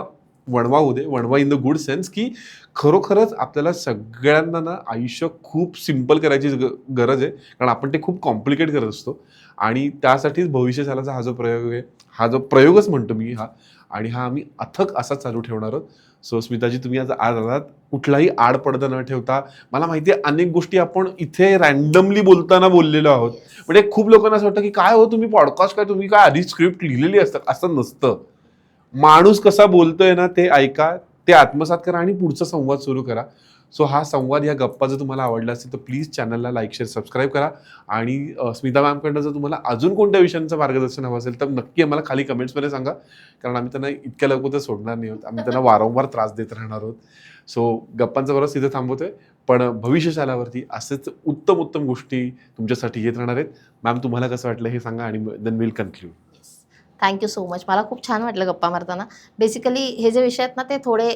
Speaker 1: वणवा होऊ दे. वणवा इन द गुड सेन्स, की खरोखरच आपल्याला सगळ्यांना ना आयुष्य खूप सिम्पल करायची गरज आहे. कारण आपण ते खूप कॉम्प्लिकेट करत असतो. आणि त्यासाठीच भविष्यशालाचा हा जो प्रयोग आहे, हा जो प्रयोगच म्हणतो मी हा, आणि हा आम्ही अथक असा चालू ठेवणार आहोत. सो स्मिताजी, तुम्ही आज आज आलात, कुठलाही आडपडदा न ठेवता. मला माहिती आहे अनेक गोष्टी आपण इथे रॅन्डमली बोलताना बोललेलो आहोत. म्हणजे खूप लोकांना असं वाटतं की काय हो तुम्ही पॉडकास्ट, काय तुम्ही काय आधी स्क्रिप्ट लिहिलेली असतात. असं नसतं. माणूस कसा बोलतोय ना ते ऐका, ते आत्मसात करा आणि पुढचा संवाद सुरू करा. सो हा संवाद, या गप्पा जर तुम्हाला आवडला असेल तर प्लीज चॅनलला लाईक, शेअर, सबस्क्राईब करा. आणि स्मिता मॅमकडनं जर तुम्हाला अजून कोणत्या विषयांचं मार्गदर्शन हवं असेल तर नक्की आम्हाला खाली कमेंट्समध्ये सांगा. कारण आम्ही त्यांना इतक्या लवकर तर सोडणार नाही आहोत. आम्ही त्यांना वारंवार त्रास देत राहणार आहोत. सो गप्पांचा बरोबर तिथे थांबवतोय. पण भविष्यशालावरती असेच उत्तम उत्तम गोष्टी तुमच्यासाठी येत राहणार आहेत. मॅम, तुम्हाला कसं वाटलं हे सांगा आणि then will conclude.
Speaker 2: Thank you so much. मला खूप छान वाटलं गप्पा मारताना. बेसिकली हे जे विषय आहेत ना, ते थोडे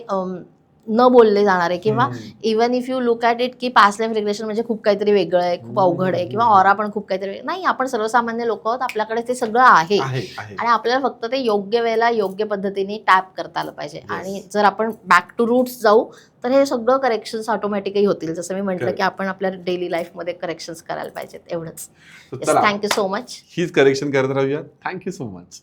Speaker 2: न बोलले जाणारे, किंवा even if you look at it की पास्ट लाईफ रिग्रेशन म्हणजे खूप काहीतरी वेगळं आहे, खूप अवघड आहे, किंवा ऑरा पण खूप काहीतरी नाही. आपण सर्वसामान्य लोक आहोत, आपल्याकडे ते सगळं आहे. आणि आपल्याला फक्त ते योग्य वेळेला योग्य पद्धतीने टॅप करता आलं पाहिजे. आणि जर आपण बॅक टू रूट्स जाऊ तर हे सगळं करेक्शन्स ऑटोमॅटिकली होतील. जसं मी म्हटलं की आपण आपल्या डेली लाईफमध्ये करेक्शन्स करायला पाहिजेत. एवढंच. Thank you so much.
Speaker 1: हीच करेक्शन करत राहूया. Thank you so much.